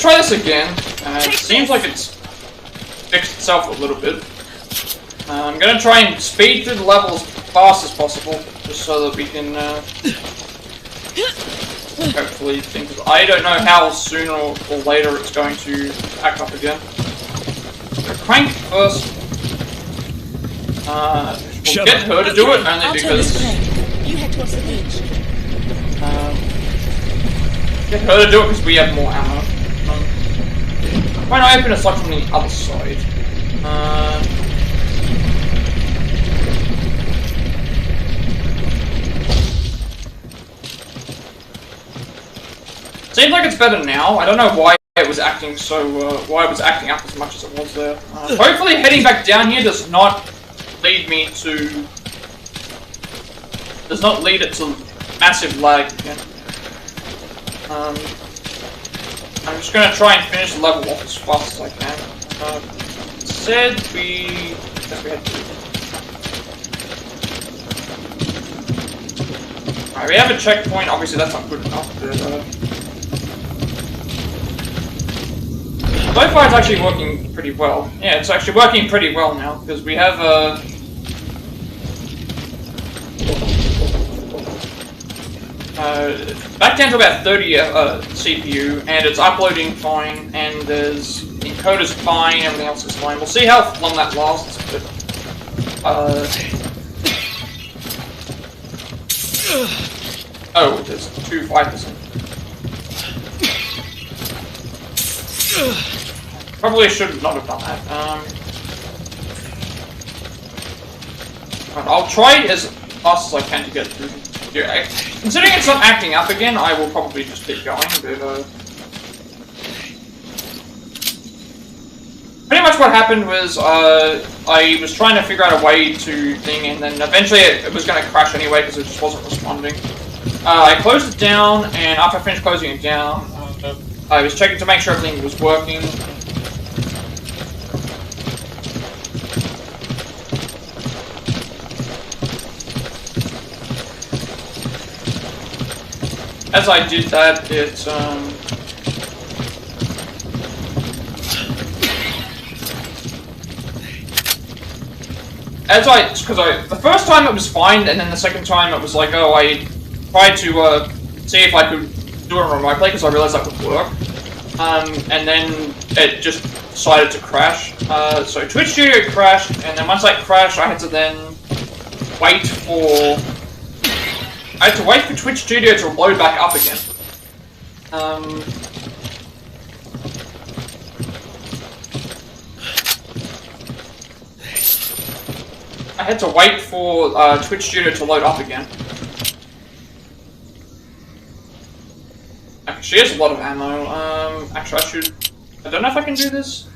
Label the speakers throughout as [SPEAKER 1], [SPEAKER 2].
[SPEAKER 1] try this again. It seems like it's fixed itself a little bit. I'm gonna try and speed through the level as fast as possible, just so that we can hopefully think of, I don't know how sooner or later it's going to act up again. So crank first. We'll get her to do it only because
[SPEAKER 2] you head towards the beach.
[SPEAKER 1] Get her to do it because we have more ammo. Why not open a slot from the other side? Seems like it's better now. I don't know why it was acting so. Why it was acting up as much as it was there. Hopefully, heading back down here does not lead me to. Does not lead it to massive lag again. I'm just gonna try and finish the level off as fast as I can. Said we. Guess we had to. Alright, we have a checkpoint. Obviously, that's not good enough. But, so far, it's actually working pretty well. Yeah, it's actually working pretty well now because we have back down to about 30 CPU, and it's uploading fine, and there's encoder's fine, everything else is fine. We'll see how long that lasts, but oh, there's 5%. Probably should not have done that. I'll try as fast as I can to get through. Yeah, considering it's not acting up again, I will probably just keep going, but pretty much what happened was, I was trying to figure out a way to thing, and then eventually it was going to crash anyway because it just wasn't responding. I closed it down, and after I finished closing it down, I was checking to make sure everything was working. As I did that, because the first time it was fine, and then the second time it was like, oh, I tried to see if I could do it remotely because I realized that would work, and then it just decided to crash. So Twitch Studio crashed, and then once that crashed, I had to then wait for. I had to wait for Twitch Studio to load back up again. I had to wait for Twitch Studio to load up again. Actually, she has a lot of ammo. Actually, I don't know if I can do this.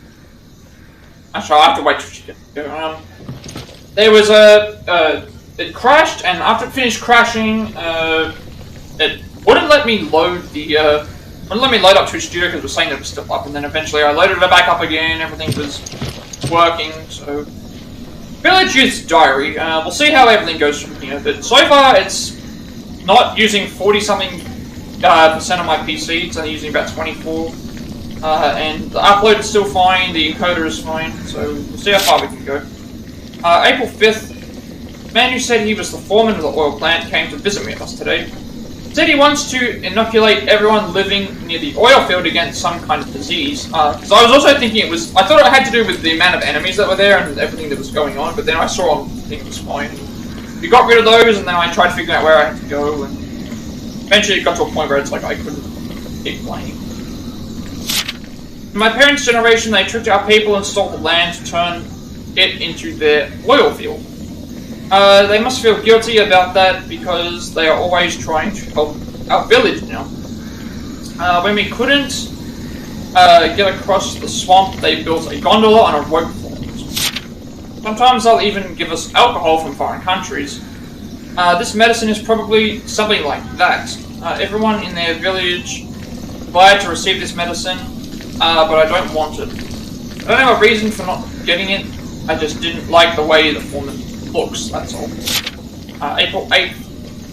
[SPEAKER 1] Actually, I'll have to wait for Twitch Studio. There was it crashed, and after it finished crashing, it wouldn't let me load up Twitch Studio because it was saying that it was still up, and then eventually I loaded it back up again, everything was working, so. Village Youth's Diary, we'll see how everything goes from here, but so far it's not using 40-something percent of my PC, it's only using about 24, and the upload is still fine, the encoder is fine, so we'll see how far we can go. April 5th, the man who said he was the foreman of the oil plant came to visit me with us today. He said he wants to inoculate everyone living near the oil field against some kind of disease. Because I was also thinking I thought it had to do with the amount of enemies that were there and everything that was going on, but then I saw things was fine. We got rid of those, and then I tried figuring out where I had to go, and eventually it got to a point where it's like I couldn't keep playing. In my parents' generation, they tricked our people and stole the land to turn it into their oil field. They must feel guilty about that because they are always trying to help our village now. When we couldn't get across the swamp, they built a gondola on a rope for us. Sometimes they'll even give us alcohol from foreign countries. This medicine is probably something like that. Everyone in their village invited to receive this medicine, but I don't want it. I don't have a reason for not getting it, I just didn't like the way the foreman looks, that's all. April 8th.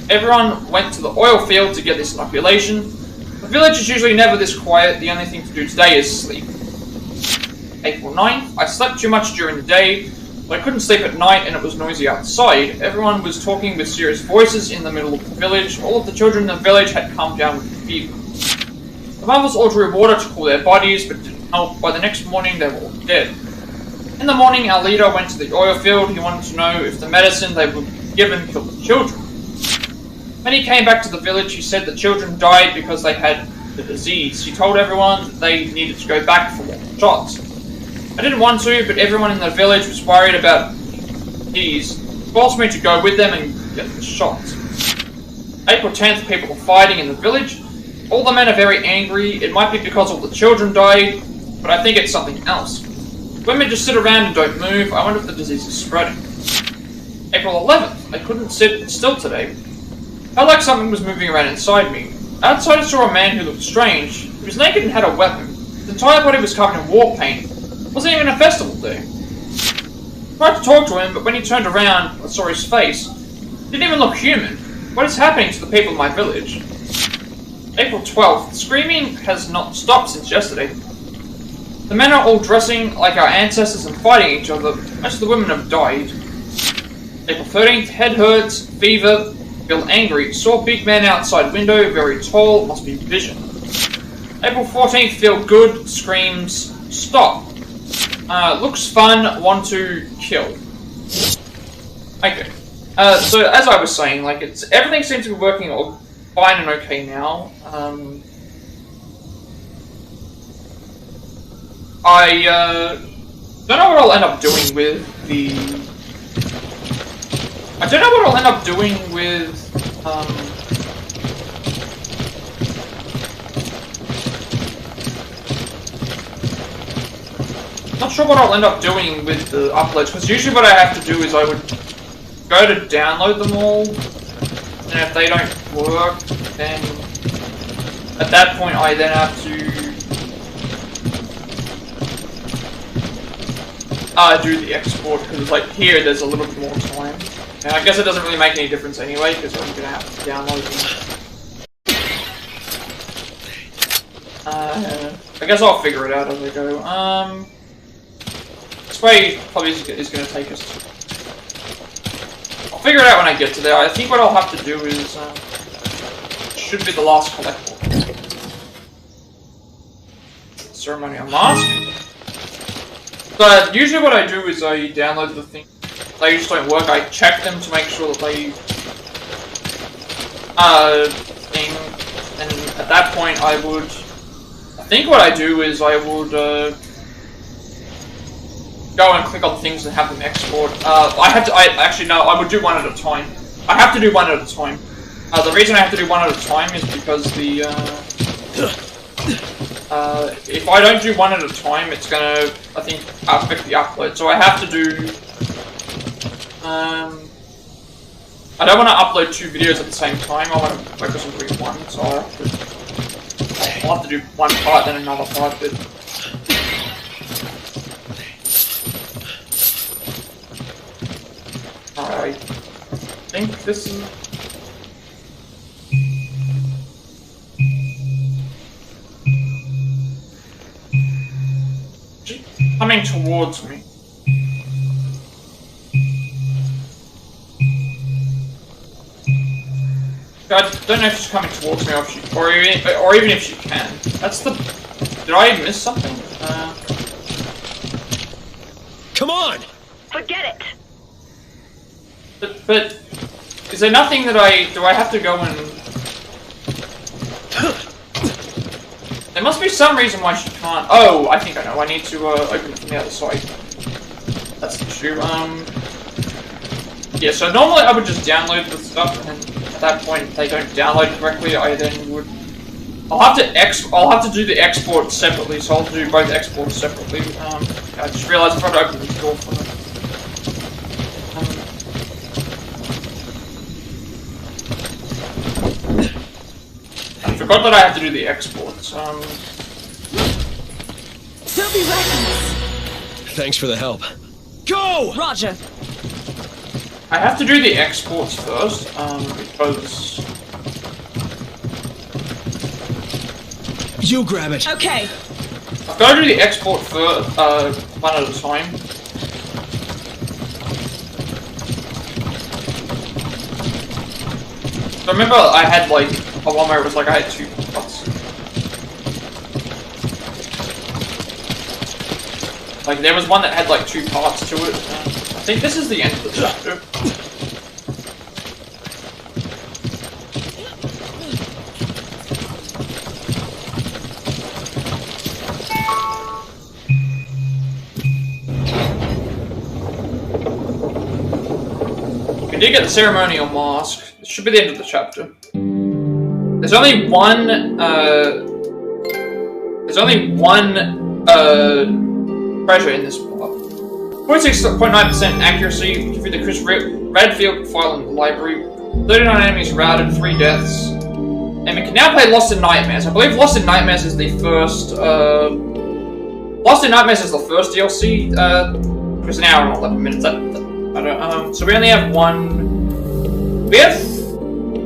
[SPEAKER 1] Everyone went to the oil field to get this inoculation. For The village is usually never this quiet, the only thing to do today is sleep. April 9th, I slept too much during the day, but I couldn't sleep at night and it was noisy outside. Everyone was talking with serious voices in the middle of the village. All of the children in the village had come down with fever. The mothers all drew water to cool their bodies, but it didn't help. By the next morning, they were all dead. In the morning, our leader went to the oil field. He wanted to know if the medicine they were given killed the children. When he came back to the village, he said the children died because they had the disease. He told everyone that they needed to go back for more shots. I didn't want to, but everyone in the village was worried about these. He forced me to go with them and get the shots. April 10th, people were fighting in the village. All the men are very angry. It might be because all the children died, but I think it's something else. Women just sit around and don't move. I wonder if the disease is spreading. April 11th, I couldn't sit still today. I felt like something was moving around inside me. Outside I saw a man who looked strange. He was naked and had a weapon. His entire body was covered in war paint. It wasn't even a festival day. I tried to talk to him, but when he turned around, I saw his face. He didn't even look human. What is happening to the people in my village? April 12th, screaming has not stopped since yesterday. The men are all dressing like our ancestors and fighting each other. Most of the women have died. April 13th, head hurts, fever, feel angry. Saw big man outside window, very tall, must be vision. April 14th, feel good, screams, stop. Looks fun, want to kill. Okay. So as I was saying, like everything seems to be working all fine and okay now. I don't know what I'll end up doing with the. I don't know what I'll end up doing with not sure what I'll end up doing with the uploads, because usually what I have to do is I would go to download them all, and if they don't work, then at that point I then have to do the export, because like here there's a little bit more time. And I guess it doesn't really make any difference anyway, because I'm gonna have to download them. I guess I'll figure it out as I go. This way probably is gonna take us to... I'll figure it out when I get to there. I think what I'll have to do is, should be the last collectible. Ceremonial mask. But usually what I do is I download the thing. They just don't work. I check them to make sure that they thing, and at that point I think what I do is I would go and click on things and have them export. I would do one at a time. I have to do one at a time. The reason I have to do one at a time is because the if I don't do one at a time, it's gonna, I think, affect the upload. So I have to do I don't want to upload 2 videos at the same time. I want to focus on doing one, so I'll have to do one part, then another part, but... I think this is... coming towards me. I don't know if she's coming towards me or even if she can. That's the... Did I miss something?
[SPEAKER 3] Come on!
[SPEAKER 4] Forget
[SPEAKER 1] it! But... Is there nothing that do I have to go and... There must be some reason why she can't... Oh, I think I know. I need to open it from the other side. That's the issue. Yeah, so normally I would just download the stuff, and at that point, if they don't download correctly, I then would... I'll have to do the export separately, so I'll do both exports separately. I just realized I forgot to open this door for them. I forgot that I have to do the exports.
[SPEAKER 2] Don't be reckless.
[SPEAKER 3] Thanks for the help. Go!
[SPEAKER 2] Roger.
[SPEAKER 1] I have to do the exports first, because...
[SPEAKER 3] You grab it.
[SPEAKER 2] Okay.
[SPEAKER 1] I've got to do the export for one at a time. So remember, I had like a one where it was like I had 2 parts. Like there was one that had like 2 parts to it. I think this is the end of the chapter. We did get the ceremonial mask. This should be the end of the chapter. There's only one treasure in this part. 46.9% accuracy, give you the Chris Redfield file in the library. 39 enemies routed, 3 deaths. And we can now play Lost in Nightmares. I believe Lost in Nightmares is the first DLC. It was an hour and 11 minutes. So we only have one. We have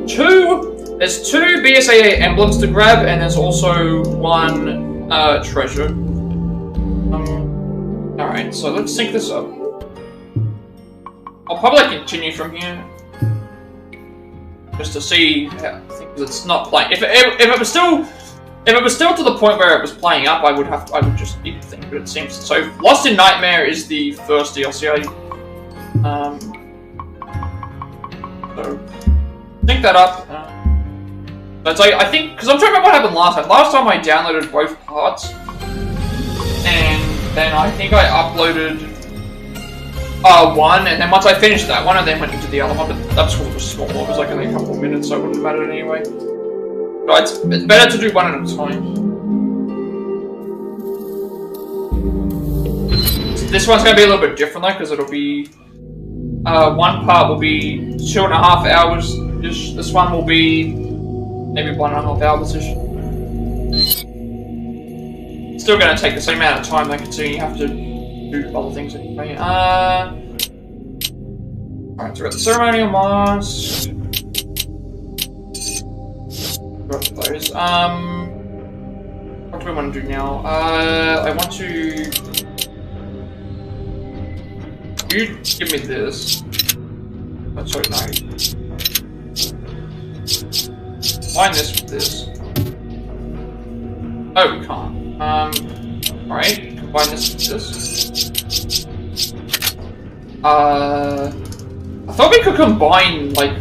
[SPEAKER 1] 2. There's 2 BSAA emblems to grab, and there's also 1 treasure. Alright, so let's sync this up. I'll probably continue from here. Just to see how things it's not playing. If it was still to the point where it was playing up, I would just keep the thing, but it seems so. Lost in Nightmare is the first DLC. So sync that up. But it's like, I think, because I'm trying to remember what happened last time. Last time I downloaded both parts, and then I think I uploaded one, and then once I finished that one, I then went into the other one, but that school was small. It was like only a couple of minutes, so it wouldn't have mattered anyway. But it's better to do one at a time. This one's going to be a little bit different though, because it'll be one part will be 2.5 hours ish. This one will be maybe 1.5 hours ish. Still going to take the same amount of time, though, considering you have to do other things anyway. Alright, so we've got the ceremonial mask. Got those. What do we want to do now? I want to. You give me this. Oh, sorry, no. Combine this with this. Oh, we can't. Alright, combine this with this. I thought we could combine, like,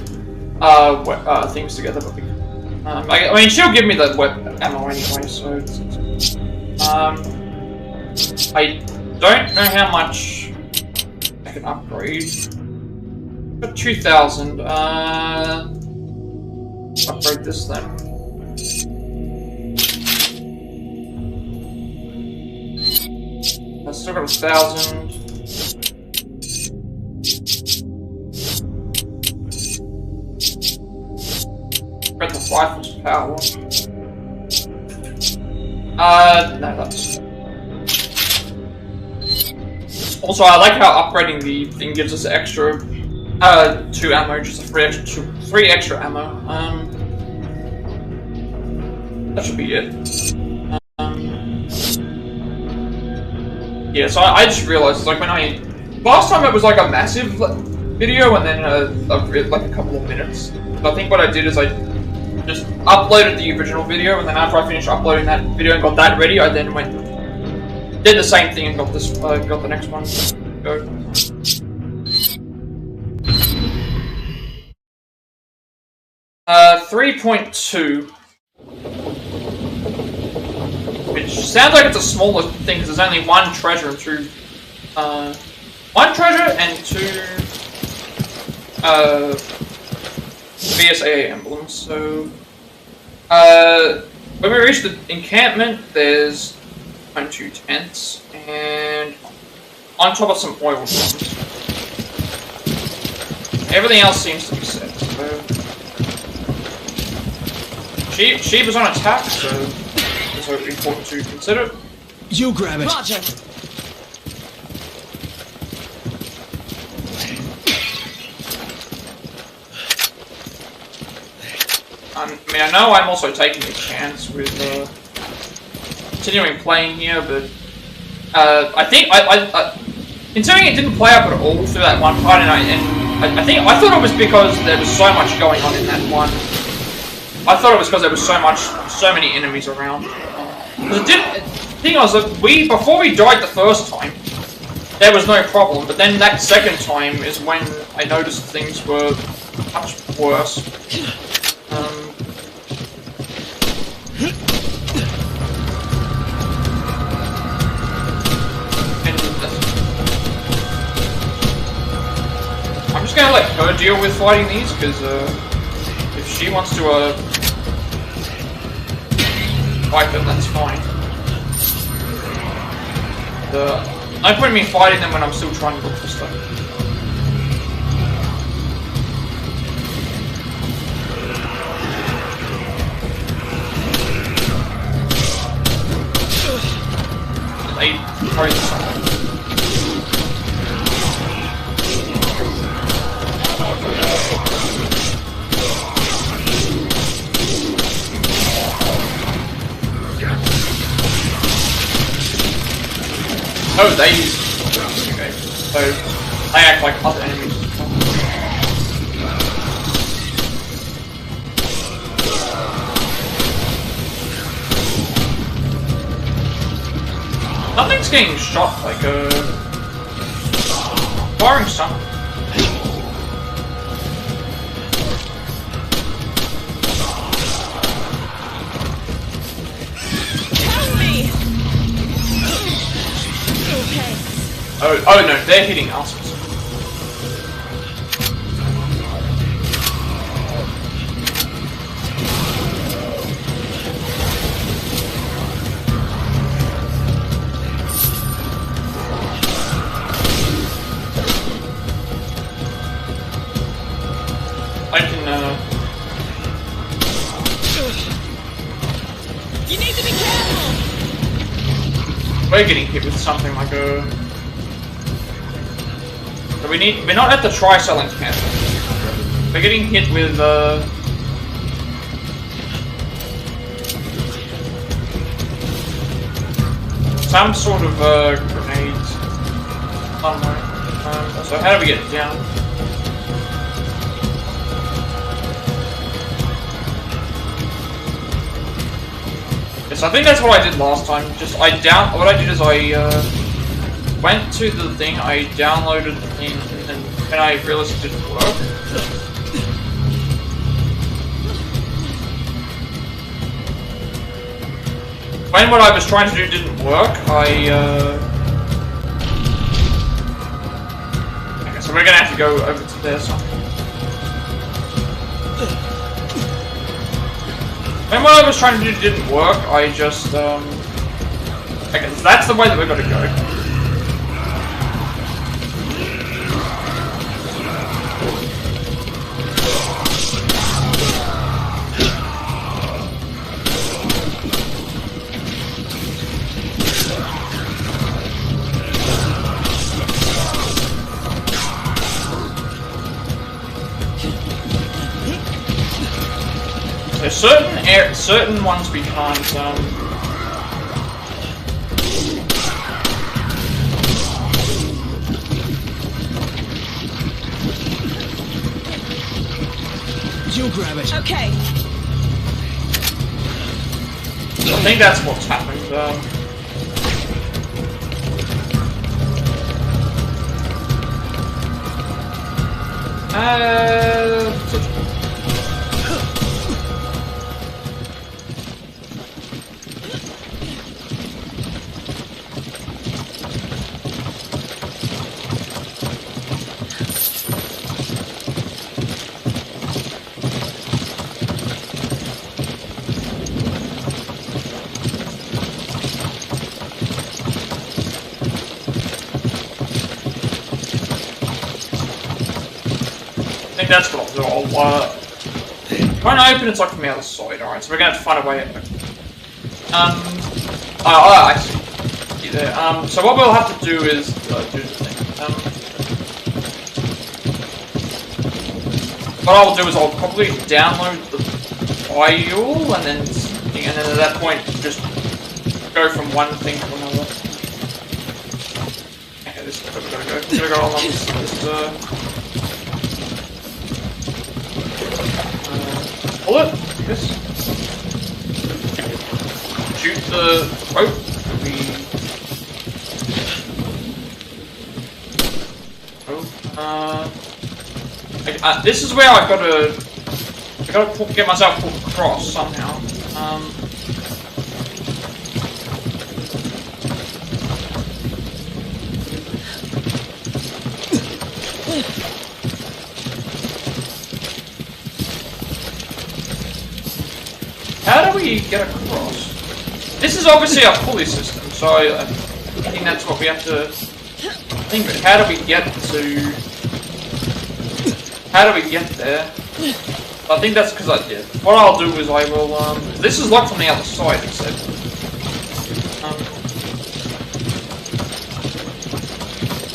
[SPEAKER 1] things together, but we couldn't. I mean, she'll give me the weapon ammo anyway, so it's I don't know how much I can upgrade. Got 2,000. Upgrade this then. I still got 1,000. Got the rifle's power. No, that's. Also, I like how upgrading the thing gives us extra, 2 ammo, just a 3 extra ammo. That should be it. Yeah, so I just realized, like, last time it was like a massive video and then like a couple of minutes. But I think what I did is I just uploaded the original video, and then after I finished uploading that video and got that ready, I then did the same thing and got this, got the next one. Go. 3.2. Which sounds like it's a smaller thing, because there's only 1 treasure and 2... 1 treasure and 2... BSAA emblems, so... when we reach the encampment, there's 2 tents, and on top of some oil drums. Everything else seems to be set, so... Sheva's on attack, so it's important to consider.
[SPEAKER 3] You grab it.
[SPEAKER 2] Roger.
[SPEAKER 1] I mean, I know I'm also taking a chance with continuing playing here, but I think considering it didn't play up at all through that one part, and I thought it was because there was so much going on in that one. I thought it was because there was so many enemies around. The thing was that before we died the first time, there was no problem, but then that second time is when I noticed things were much worse. I'm just gonna let her deal with fighting these, because if she wants to fight them, that's fine. No point in me fighting them when I'm still trying to look for stuff. They carry this on. Oh, they use... Okay, so they act like other enemies. Nothing's getting shot, like firing something. Oh no, they're hitting us. I can
[SPEAKER 2] You need to be careful!
[SPEAKER 1] We're getting hit with something like a... We're not at the tri-selling camp. We're getting hit with some sort of grenade somewhere. So how do we get it down? Yes, I think that's what I did last time. What I did is I went to the thing, I downloaded the thing, and then I realized it didn't work. When what I was trying to do didn't work, okay, so we're gonna have to go over to there something. When what I was trying to do didn't work, I just, okay, so that's the way that we're gonna go. There's certain ones we can't,
[SPEAKER 3] You grab it.
[SPEAKER 2] Okay.
[SPEAKER 1] I think that's what's happened, I think that's what I'll do. When I open, it's like from the other side. Alright, so we're gonna have to find a way. I see. There. So what we'll have to do is do the thing. What I'll do is I'll probably download the file and then at that point just go go from one thing to another. Okay, this is where we gotta go. We gotta go along this bullet, yes. Shoot the rope. This is where I gotta get myself pulled across somehow. How do we get across? This is obviously a pulley system, so I think that's what we have to think. But how do we get to? How do we get there? I think that's because I did. What I'll do is I will. This is locked from the other side, it said.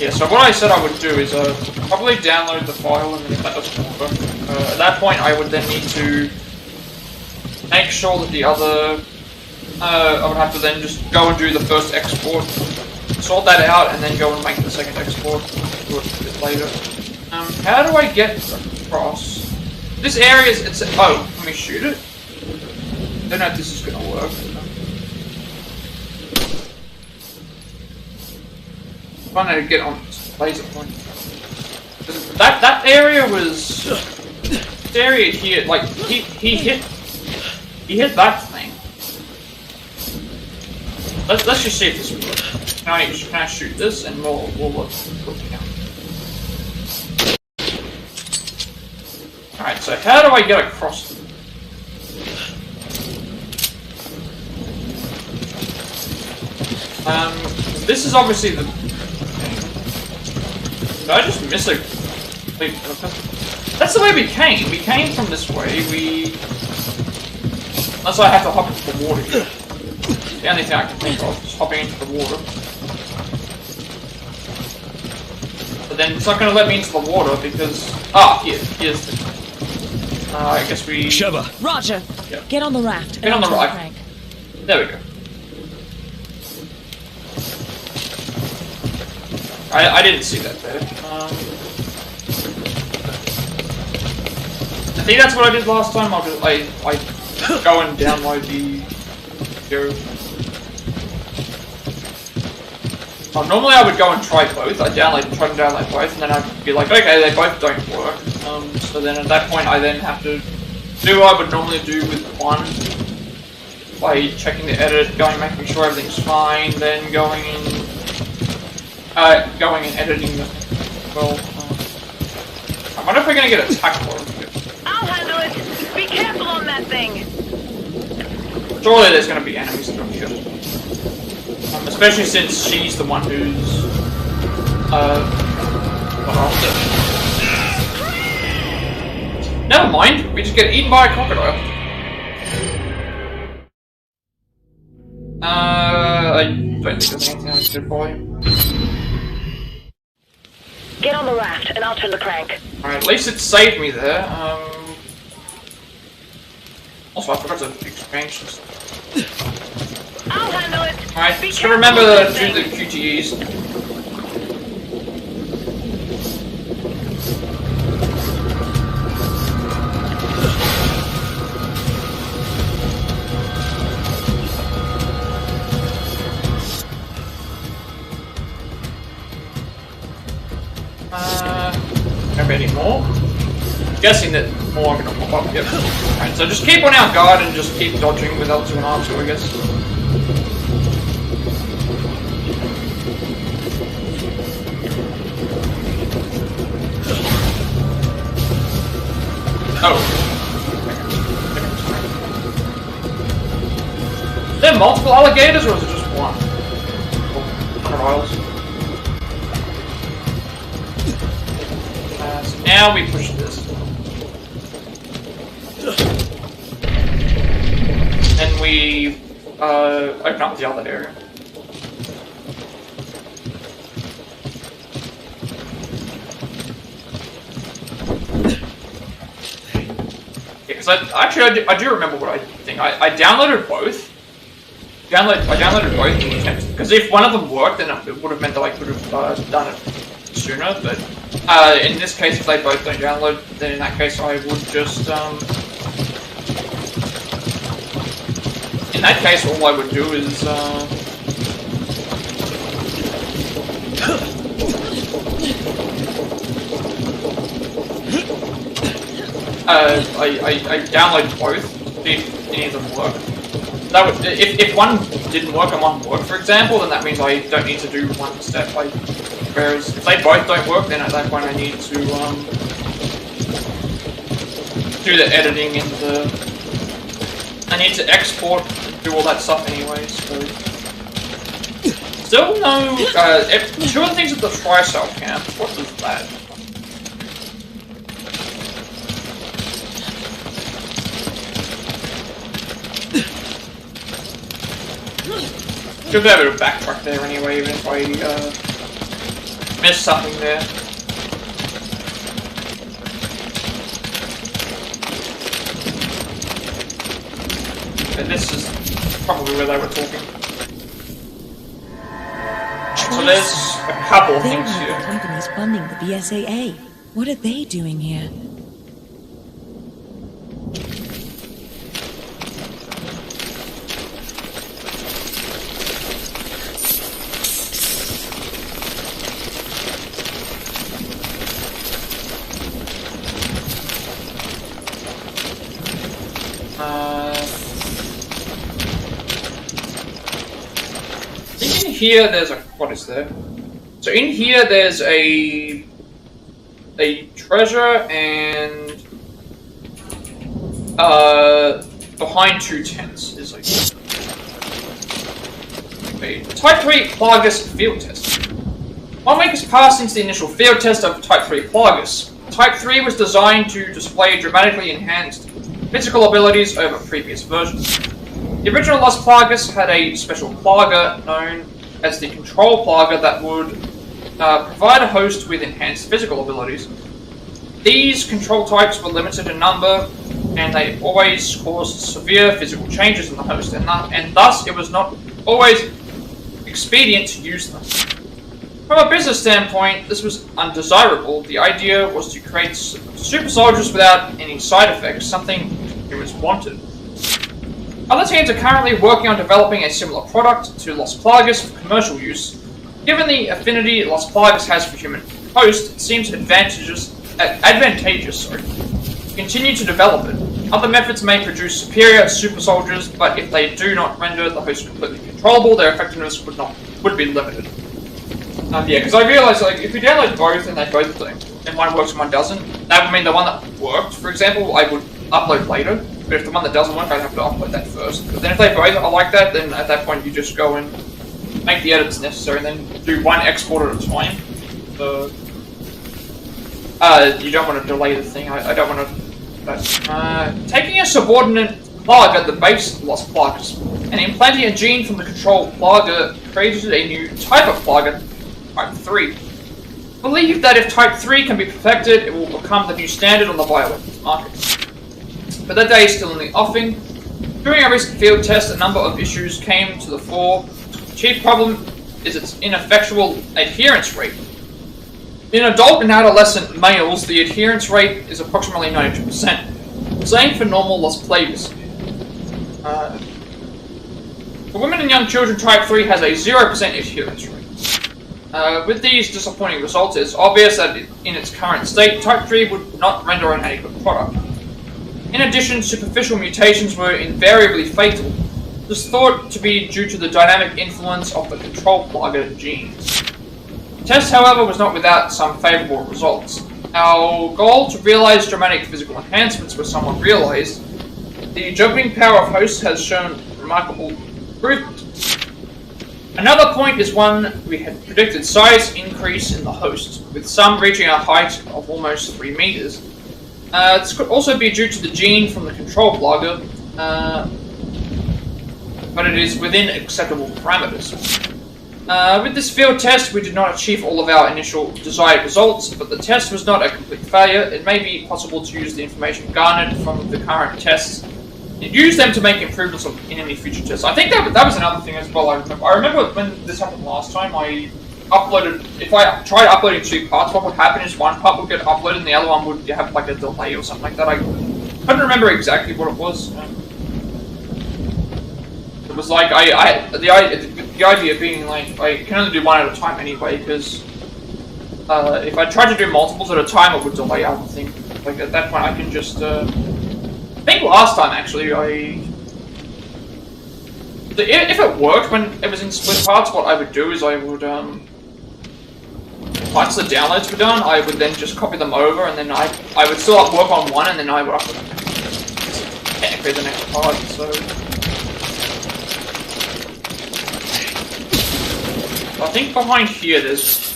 [SPEAKER 1] Yeah. So what I said I would do is probably download the file, and then if that doesn't work, at that point I would then need to make sure that the other. I would have to then just go and do the first export, sort that out, and then go and make the second export. Do it a bit later. How do I get across? This area is. It's. Oh, let me shoot it. I don't know if this is gonna work. I'm trying to get on this laser point. That area was. This area here, like he hit that thing. Let's just see if this works. Can I shoot this and we'll look down. Alright, so how do I get across them? This is obviously the... Did I just miss a... That's the way we came. We came from this way. Unless I have to hop into the water here. The only thing I can think of is hopping into the water. But then it's not going to let me into the water because... here's the... I guess we...
[SPEAKER 3] Sheva.
[SPEAKER 2] Roger.
[SPEAKER 1] Yeah.
[SPEAKER 2] Get on the raft.
[SPEAKER 1] Get on the raft.
[SPEAKER 2] Crank.
[SPEAKER 1] There we go. I didn't see that there. I think that's what I did last time. I go and download the video. Normally I would go and try both. Try to download both, and then I'd be like, okay, they both don't work. So then at that point I then have to do what I would normally do with one. By checking the edit, making sure everything's fine, then going and editing the... Well, I wonder if we're gonna get attacked for it.
[SPEAKER 4] I'll handle it. Be careful on that thing.
[SPEAKER 1] Surely there's gonna be enemies that don't shoot. Especially since she's the one who's... got after. Never mind, we just get eaten by a crocodile. I don't think there's anything else to do for you.
[SPEAKER 4] Get on the raft, and I'll turn the crank.
[SPEAKER 1] Alright, at least it saved me there. Also, I forgot to exchange some stuff.
[SPEAKER 4] I'll handle it.
[SPEAKER 1] Alright,
[SPEAKER 4] Be
[SPEAKER 1] just
[SPEAKER 4] careful
[SPEAKER 1] remember
[SPEAKER 4] on that
[SPEAKER 1] to do
[SPEAKER 4] thing.
[SPEAKER 1] the QTEs. Any more? I'm guessing that more are going to pop up. Yep. Alright, so just keep on our guard and just keep dodging with L2 and R2, I guess. Oh. Is there multiple alligators or is it just one? Crocodiles. Now we push this. And we open up the other area. Yeah, because I do remember what I think. I downloaded both. downloaded both and attempted, because if one of them worked, then it would have meant that I could have done it sooner, but in this case, if they both don't download, then in that case I would just, in that case all I would do is, I download both, see if any of them work. That would, if one didn't work and one worked, for example, then that means I don't need to do one step. Whereas if they both don't work, then at that point I need to do the editing and I need to export, do all that stuff anyway. So still no. Two of the things at the tri-cell camp. What is that? Should be able to backtrack there anyway, even if I missed something there. And this is probably where they were talking. So there's a couple of things here.
[SPEAKER 5] They're one of the companies funding the BSAA. What are they doing here?
[SPEAKER 1] Here there's a, what is there? So in here there's a treasure and behind two tents is like a Type 3 Plagus field test. 1 week has passed since the initial field test of Type 3 Plagus. Type 3 was designed to display dramatically enhanced physical abilities over previous versions. The original Lost Plagus had a special plaga known as the Control Plaga that would provide a host with enhanced physical abilities. These control types were limited in number, and they always caused severe physical changes in the host, and thus it was not always expedient to use them. From a business standpoint, this was undesirable. The idea was to create super soldiers without any side effects, something humans wanted. Other teams are currently working on developing a similar product to Lost Plagus for commercial use. Given the affinity Lost Plagus has for human host, it seems advantageous to continue to develop it. Other methods may produce superior super soldiers, but if they do not render the host completely controllable, their effectiveness would be limited. Yeah, because I realized like if we download both and they both do, and one works and one doesn't, that would mean the one that worked, for example, I would upload later. But if the one that doesn't work, I'd have to upload that first. But then if they both are like that, then at that point you just go and make the edits necessary and then do one export at a time. So, you don't want to delay the thing. I don't want to... taking a subordinate plaga at the base of Lost Plagas and implanting a gene from the control plaga created a new type of plaga, Type 3. Believe that if Type 3 can be perfected, it will become the new standard on the bioweapons market. But that day is still in the offing. During our recent field test, a number of issues came to the fore. The chief problem is its ineffectual adherence rate. In adult and adolescent males, the adherence rate is approximately 92%. Same for normal Lost Plagas. For women and young children, Type 3 has a 0% adherence rate. With these disappointing results, it's obvious that in its current state, Type 3 would not render an adequate product. In addition, superficial mutations were invariably fatal. This is thought to be due to the dynamic influence of the control plaga genes. The test, however, was not without some favourable results. Our goal to realise dramatic physical enhancements was somewhat realised. The jumping power of hosts has shown remarkable improvement. Another point is one we had predicted: size increase in the host, with some reaching a height of almost 3 meters. This could also be due to the gene from the control plaga, but it is within acceptable parameters. With this field test, we did not achieve all of our initial desired results, but the test was not a complete failure. It may be possible to use the information garnered from the current tests use them to make improvements in any future tests. I think that was another thing as well. I remember when this happened last time. I uploaded. If I tried uploading 2 parts, what would happen is one part would get uploaded and the other one would have like a delay or something like that. I couldn't remember exactly what it was. It was like the idea being like I can only do one at a time anyway, because if I tried to do multiples at a time, it would delay everything. Like at that point, I can just. I think last time actually, if it worked when it was in split parts, what I would do is I would once the downloads were done, I would then just copy them over, and then I would still work on one, and then I would upload technically the next part. So I think behind here there's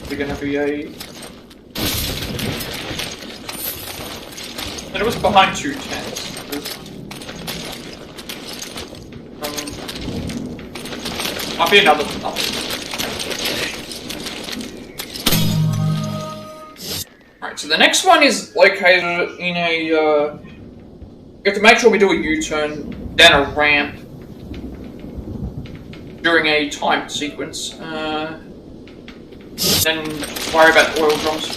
[SPEAKER 1] going to be a. And it was behind 2 tents. Might be another. Alright, so the next one is located in a. You have to make sure we do a U-turn down a ramp during a timed sequence. Then worry about oil drums.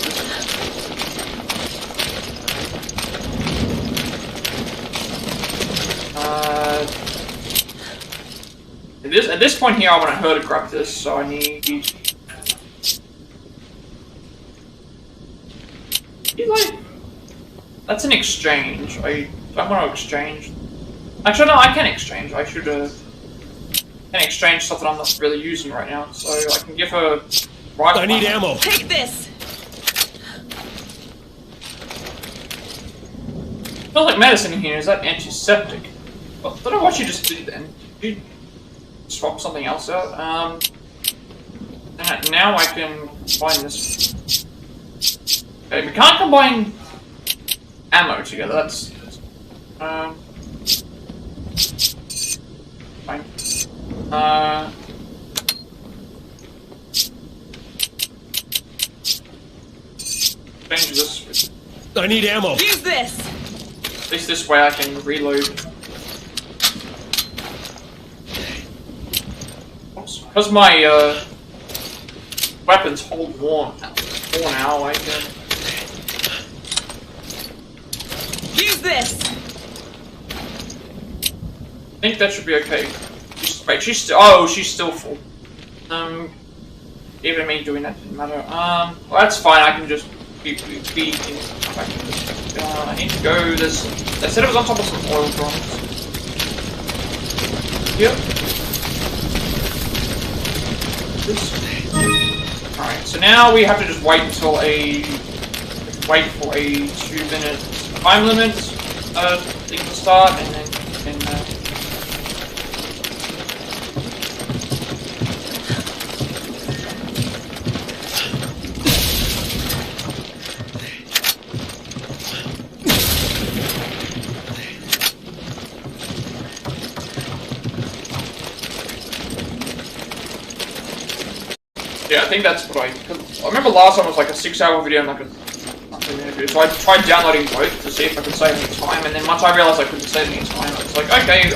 [SPEAKER 1] At this point here, I want her to grab this, so I need. That's an exchange. I don't want to exchange. Actually, no, I can exchange. I should can exchange stuff that I'm not really using right now, so I can give her. Rifle.
[SPEAKER 3] I need ammo.
[SPEAKER 2] Take this.
[SPEAKER 1] Smells like medicine in here. Is that antiseptic? I don't know what you just did then. Did you swap something else out? And now I can combine this. Okay, we can't combine ammo together. That's fine. Change this.
[SPEAKER 3] I need ammo.
[SPEAKER 2] Use this.
[SPEAKER 1] At least this way I can reload. Because my weapons hold more now, I can.
[SPEAKER 2] Use this.
[SPEAKER 1] I think that should be okay. Wait, she's still full. Even me doing that didn't matter. Well, that's fine. I can just be I need to go. They said it was on top of some oil drums. Yep. Alright, so now we have to just wait until for a 2-minute time limit thing to start, and then yeah, I think that's what I remember last time was like a 6-hour video and like a 2-minute video, so I tried downloading both to see if I could save any time, and then once I realized I couldn't save any time, I was like, okay,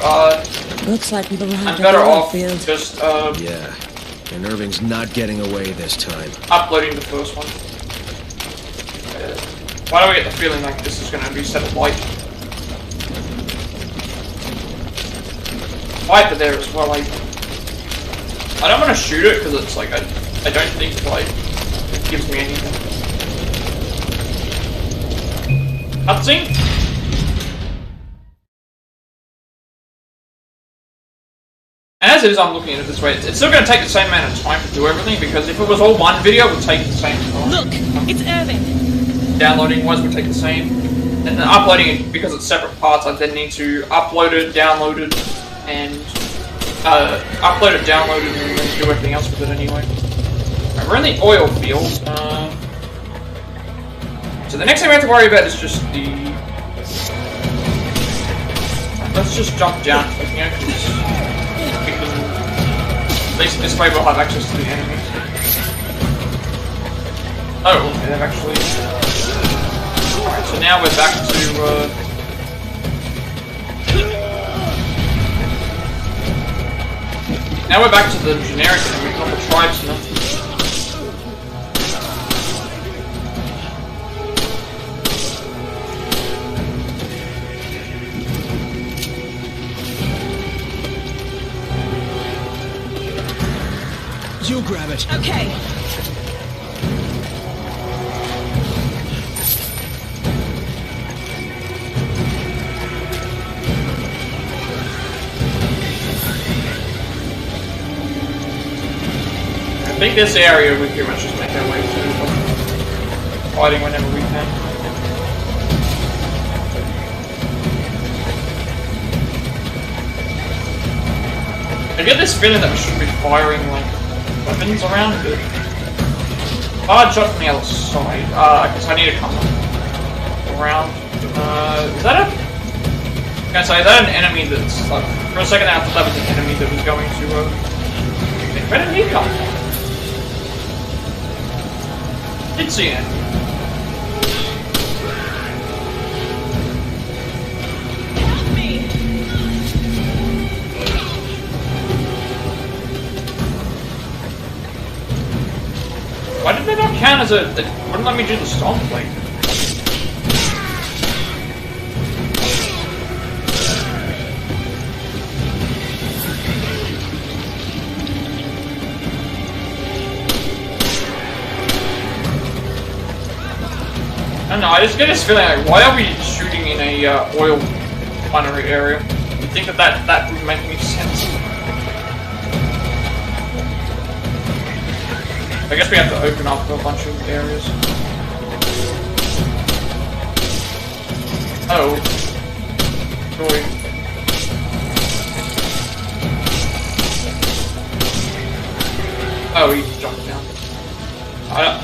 [SPEAKER 5] Looks like we've arrived
[SPEAKER 1] I'm better off
[SPEAKER 5] field.
[SPEAKER 1] just,
[SPEAKER 3] Yeah, and Irving's not getting away this time.
[SPEAKER 1] uploading the first one. Why do I get the feeling like this is going to be set light? Viper there as well, I don't want to shoot it because it's like, I don't think like it gives me anything. Cutscene? And as it is, I'm looking at it this way, it's still going to take the same amount of time to do everything, because if it was all one video, it would take the same time.
[SPEAKER 2] Look, it's Irving.
[SPEAKER 1] Downloading wise would take the same. And then uploading it, because it's separate parts, I then need to upload it, download it, and upload it, download it, and then do everything else with it anyway. Right, we're in the oil field. So the next thing we have to worry about is just the... Let's just jump down, you know, because at least this way we'll have access to the enemies. Oh, okay, they've actually... Alright, so now we're back to, Now we're back to the generic enemy, not the tribesmen.
[SPEAKER 3] You grab it.
[SPEAKER 2] Okay.
[SPEAKER 1] I think this area we pretty much just make our way through, fighting whenever we can. I get this feeling that we should be firing like weapons around, but hard shot from the other side. I guess I need to come around. Is that a? I was gonna say, is that an enemy that's like? For a second, I thought that was an enemy that was going to. Where did he come from? Did see it.
[SPEAKER 2] Help me.
[SPEAKER 1] Why did they not count as a? It wouldn't let me do the stomp like. I don't know, I just get this feeling like, why are we shooting in a oil refinery area? I think that would make any sense. I guess we have to open up a bunch of areas. Oh. Joy. Oh, he jumped down.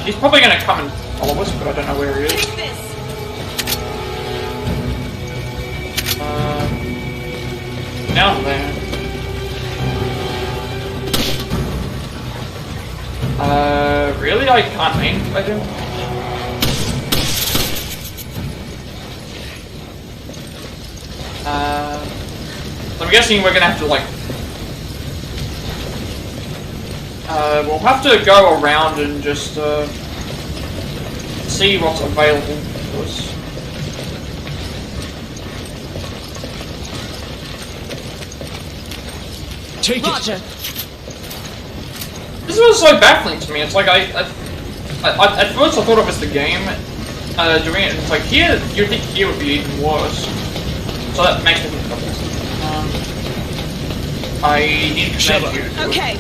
[SPEAKER 1] He's probably gonna come and follow us, but I don't know where he is.
[SPEAKER 2] Take this.
[SPEAKER 1] Down there. Really? I can't aim if I do? So I'm guessing we're gonna have to, like... we'll have to go around and just, see what's available to us.
[SPEAKER 3] Take
[SPEAKER 2] Roger.
[SPEAKER 3] it.
[SPEAKER 1] This was so baffling to me. It's like at first I thought it was the game doing it. And it's like here, you'd think here would be even worse. So that makes me think of this. I need to
[SPEAKER 3] Sheva.
[SPEAKER 1] you.
[SPEAKER 2] Okay.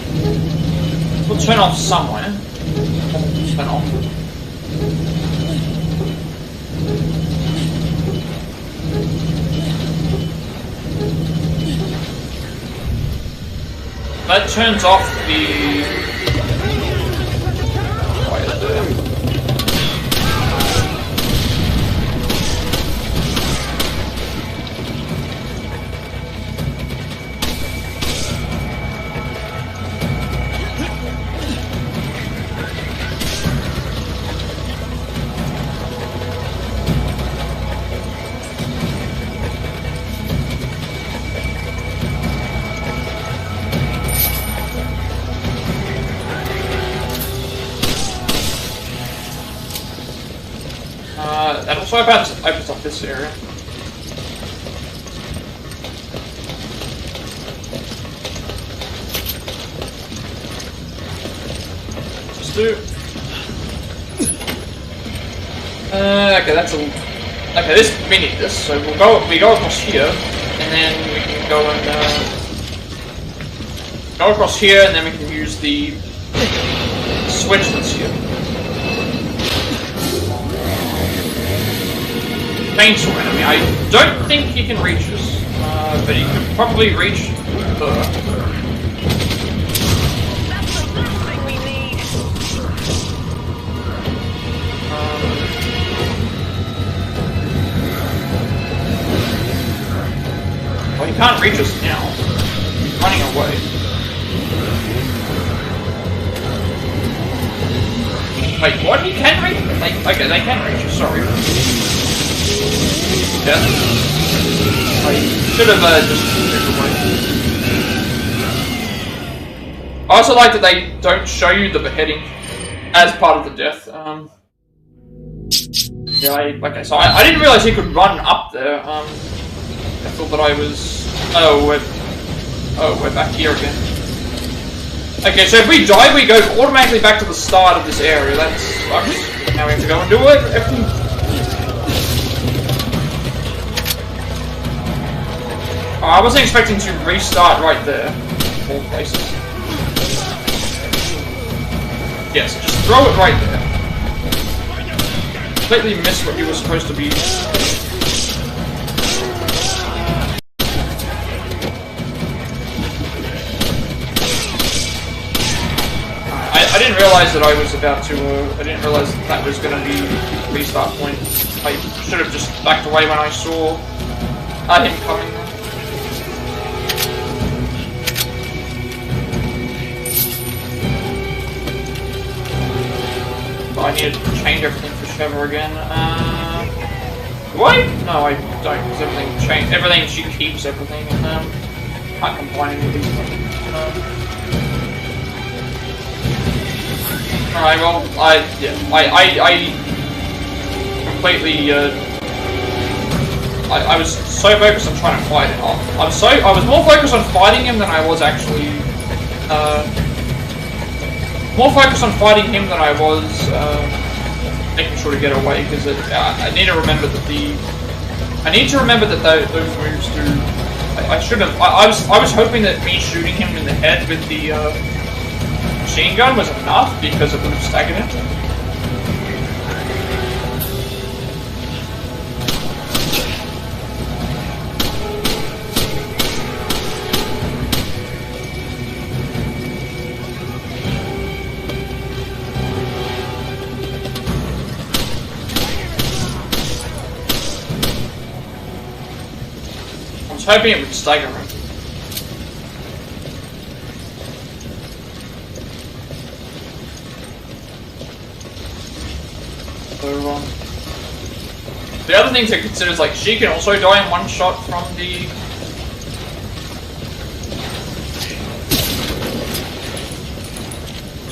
[SPEAKER 1] We'll turn off somewhere. Turn off. That turns off the... Right there. That also opens up this area. Just do. Okay, that's a. Okay, we need this, so we go across here, and then we can go and go across here, and then we can use the switch that's here. Chainsaw enemy. I don't think he can reach us, but he could probably reach the...
[SPEAKER 4] That's the last thing we need.
[SPEAKER 1] Well, he can't reach us now. He's running away. Wait, what? He can reach us? Okay, they can reach us, sorry. Yeah. I should have just moved away. I also like that they don't show you the beheading as part of the death. Yeah, okay, so I didn't realize he could run up there. I thought that I was... Oh, we're back here again. Okay, so if we die, we go automatically back to the start of this area. That sucks. Now we have to go and do everything. Oh, I wasn't expecting to restart right there. All places. Yes, just throw it right there. Completely missed what you were supposed to be. I didn't realize that I was about to, I didn't realize that was going to be the restart point. I should have just backed away when I saw him coming. But I need to change everything for Sheva again. Do I? No, I don't, because everything changed. Everything, she keeps everything, and can't combine any of these things. Alright, well, I completely, I was so focused on trying to fight him. I was more focused on fighting him than I was actually, more focused on fighting him than I was, making sure to get away, because I need to remember that those moves do, I was hoping that me shooting him in the head with the, machine gun was enough because it would have staggered him. I was hoping it would stagger him. The other thing to consider is, like, she can also die in one shot from the...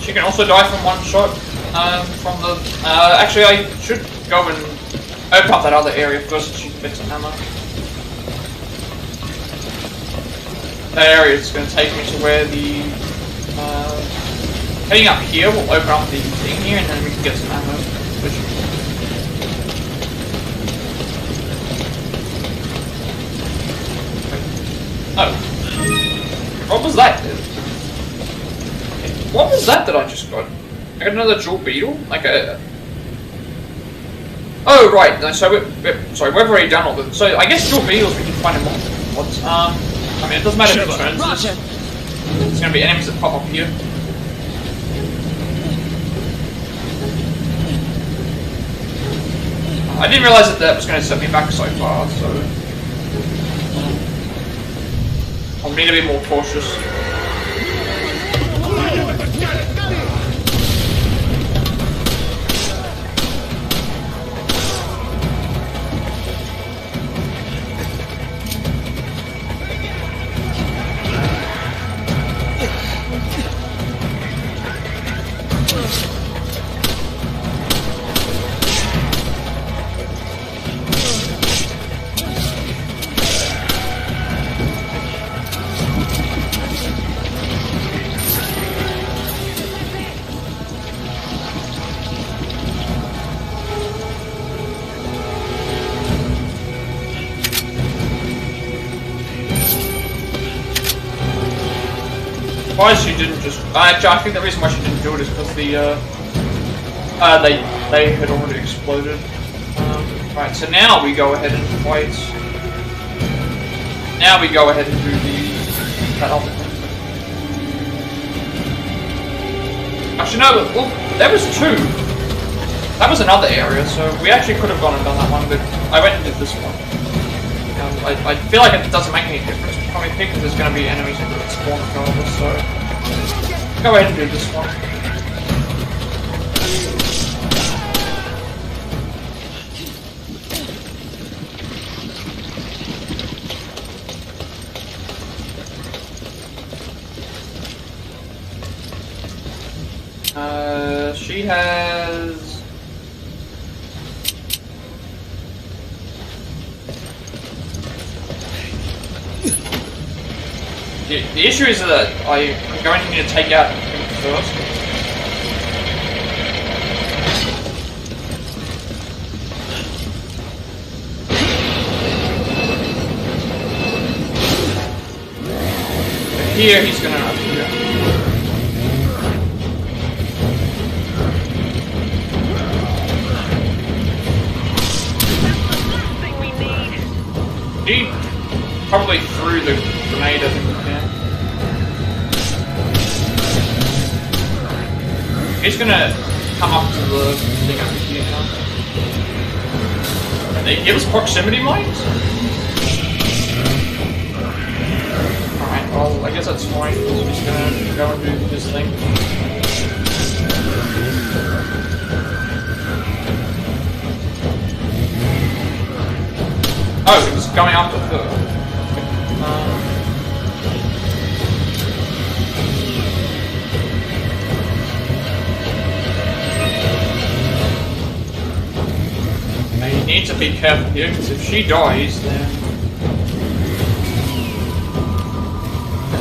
[SPEAKER 1] She can also die from one shot from the... actually, I should go and open up that other area first so she can get some ammo. That area is going to take me to where the... heading up here will open up the thing here and then we can get some ammo. Which, oh. What was that? What was that I just got? I got another jewel beetle? Like a... Oh, right. No, so sorry, we've already done all the... So, I guess jewel beetles we can find in multiple spots. I mean, it doesn't matter if it turns this. There's gonna be enemies that pop up here. I didn't realize that was going to set me back so far, so... I'll need to be more cautious. Why she didn't just... Actually, I think the reason why she didn't do it is because the, they had already exploded. Right, so now we go ahead and fight... Now we go ahead and do that other thing. Actually, no, well, there was two. That was another area, so we actually could have gone and done that one, but I went and did this one. I feel like it doesn't make any difference. Probably because there's going to be enemies that spawn regardless, so go ahead and do this one. She has... The issue is that I'm going to need to take out him first. Here he's gonna appear.
[SPEAKER 4] Thing we need.
[SPEAKER 1] He probably threw the grenade at him. He's gonna come up to the thing over here now. They give us proximity mines? Alright, well, I guess that's fine. He's just gonna go and do this thing. Oh, he was going up the third. You need to be careful here, because if she dies, then...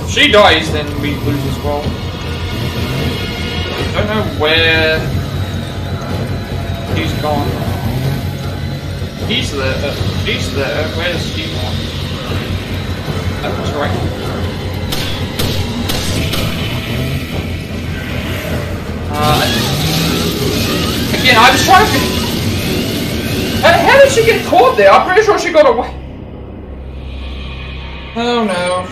[SPEAKER 1] If she dies, then we lose as well. I don't know where... He's gone. He's there. She's there. Where's she gone? That was right. Again, I was trying to... How did she get caught there? I'm pretty sure she got away. Oh no.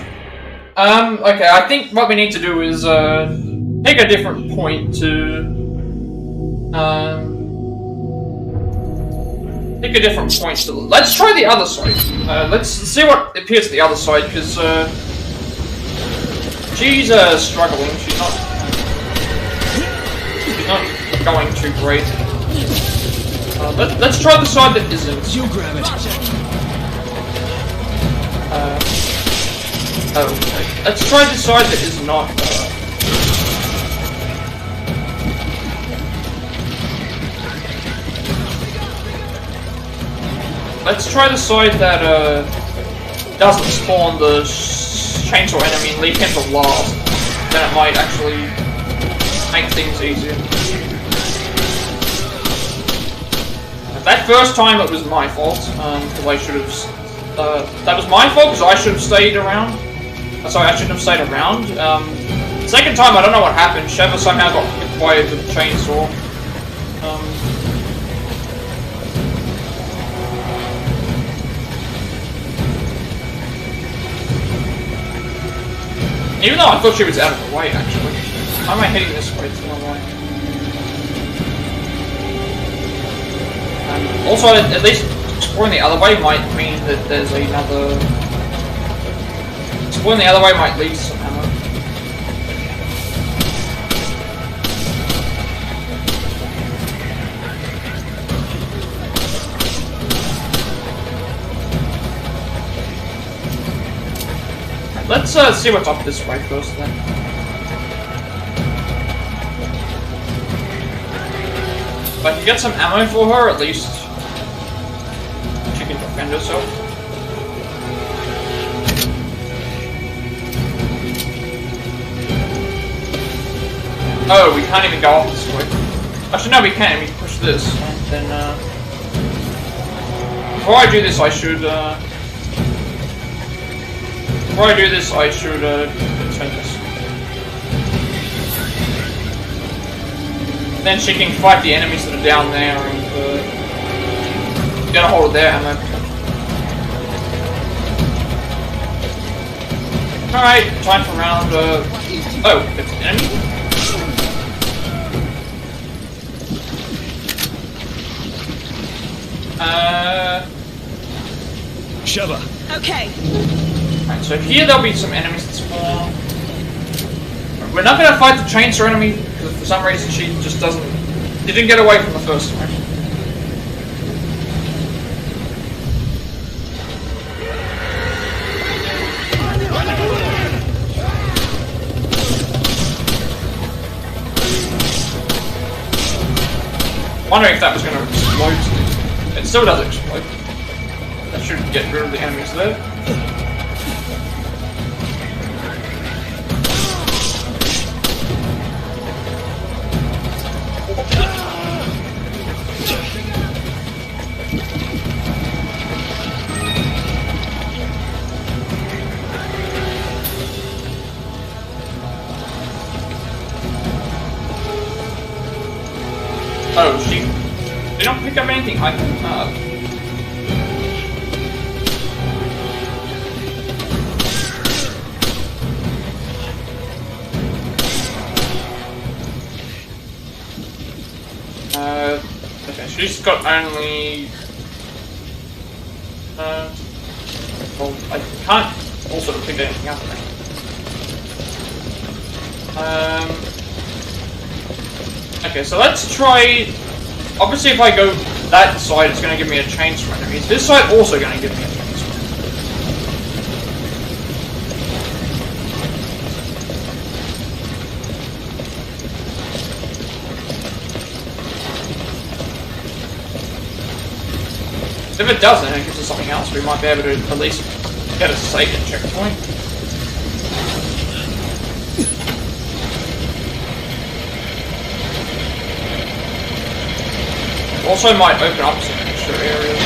[SPEAKER 1] Okay, I think what we need to do is, pick a different point to, pick a different point to... Let's try the other side. Let's see what appears at the other side, because, she's, struggling. She's not going too great. Let's try the side that isn't.
[SPEAKER 3] You grab it.
[SPEAKER 1] Okay. Let's try the side that is not. Let's try the side that doesn't spawn the chainsaw enemy and leave him to last. Then it might actually make things easier. That first time it was my fault, because I should have... that was my fault, because I should have stayed around. Sorry, I shouldn't have stayed around. Second time, I don't know what happened. Sheva somehow got hit by the chainsaw. Even though I thought she was out of the way, actually. Why am I heading this way? It's the wrong way. Also, at least exploring the other way might mean that there's another... Exploring the other way might lead to some ammo. Let's see what's up this way first then. If I can get some ammo for her, at least she can defend herself. Oh, we can't even go off this way. Actually, no, we can. We can push this, and then before I do this, I should defend this. Then she can fight the enemies that are down there and get a hold of their ammo. Alright, time for round, oh, it's an enemy?
[SPEAKER 3] Sheva.
[SPEAKER 4] Okay.
[SPEAKER 1] Alright, so here there'll be some enemies that spawn. We're not gonna fight the chainsaw enemy, because for some reason she just didn't get away from the first time. Wondering if that was going to explode. It still does explode. That should get rid of the enemies there. Oh, they don't pick up anything I can okay, she's got only well, I can't also pick anything up now. Okay, so let's try. Obviously, if I go that side, it's going to give me a chainsaw enemies. This side also going to give me a chainsaw. If it doesn't, and it gives us something else, we might be able to at least get a second checkpoint. Also might open up some extra areas.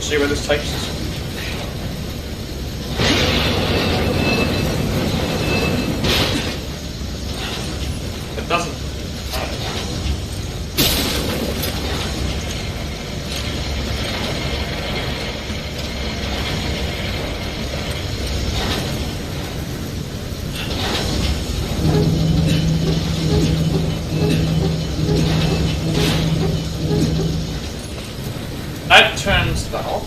[SPEAKER 1] See where this takes us. It doesn't. That turns that off.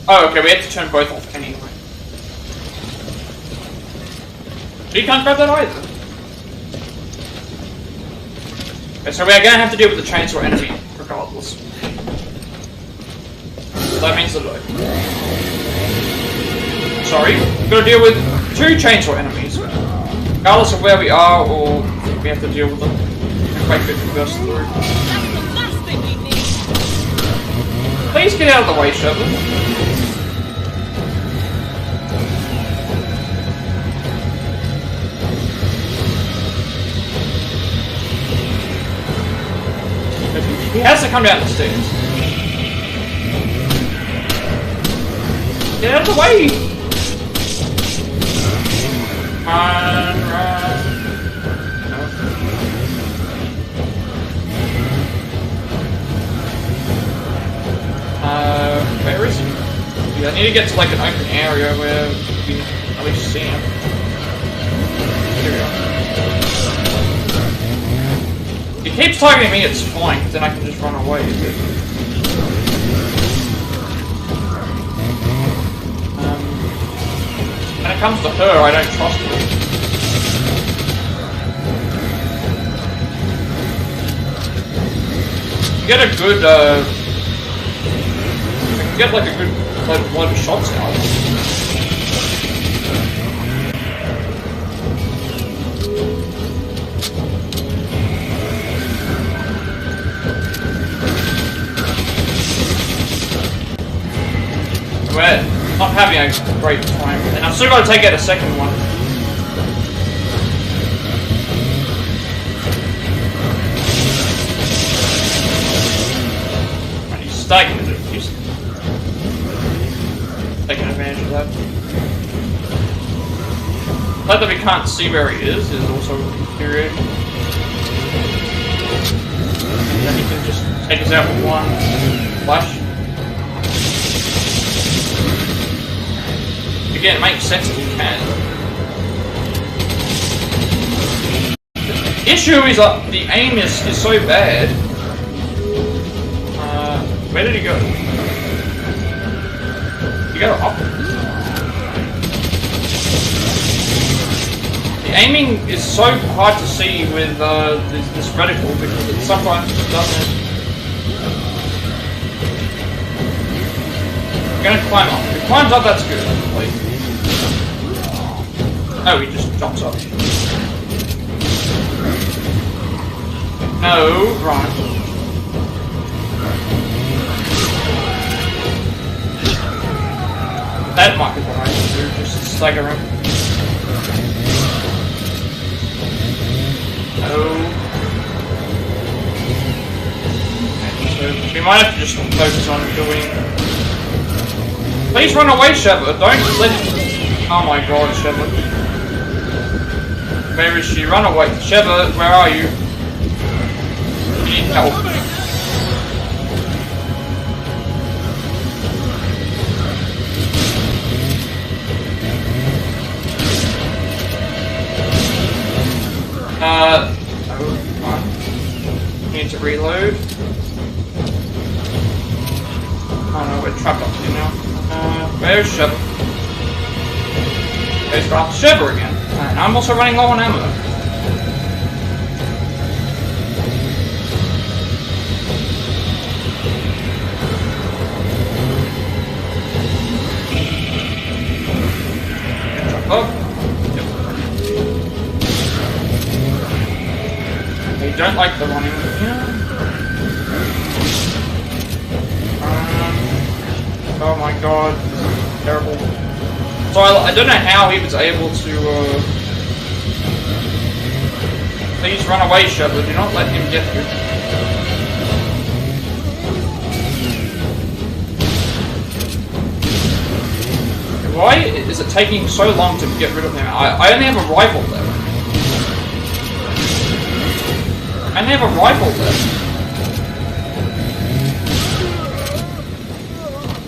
[SPEAKER 1] Oh, okay, we have to turn both off anyway. So you can't grab that either. Okay, so we are going to have to deal with the chainsaw enemy regardless. So that means that sorry, we've got to deal with 2 chainsaw enemies. Regardless of where we are, or we have to deal with them. And wait for it to burst through. Please get out of the way, Sheva. He has to come down the stairs. Get out of the way! Run. Where is he? Yeah, I need to get to like an open area where we can at least see him. Here we go. He keeps targeting me, it's fine, because then I can just run away a bit. When it comes to her, I don't trust her. You get a good, get like a good load of shots out. We're not having a great time, and I've still got to take out a second one. And he's staking it. Taking advantage of that. The fact that we can't see where he is also infuriating. And then he can just take us out with one flash. Again, it makes sense if you can. The issue is that the aim is so bad. Where did he go? You go up. The aiming is so hard to see with this reticle because it sometimes doesn't. We're gonna climb up. If he climbs up, that's good. Like, oh, he just jumps up. No, run. That might be what I should do, just stagger him. No. So we might have to just focus on doing... Please run away, Sheva. Don't let him... Oh my god, Sheva. Where is she? Run away. Sheva, where are you? You need help. Need to reload. Oh no, we're trapped up here now. Where's Sheva? There's got Sheva again. And I'm also running low on ammo. Jump up. I don't like the running here. Oh my god, terrible. So I don't know how he was able to, Please run away, Sheva, do not let him get you. Why is it taking so long to get rid of him? I only have a rifle left. I only have a rifle left.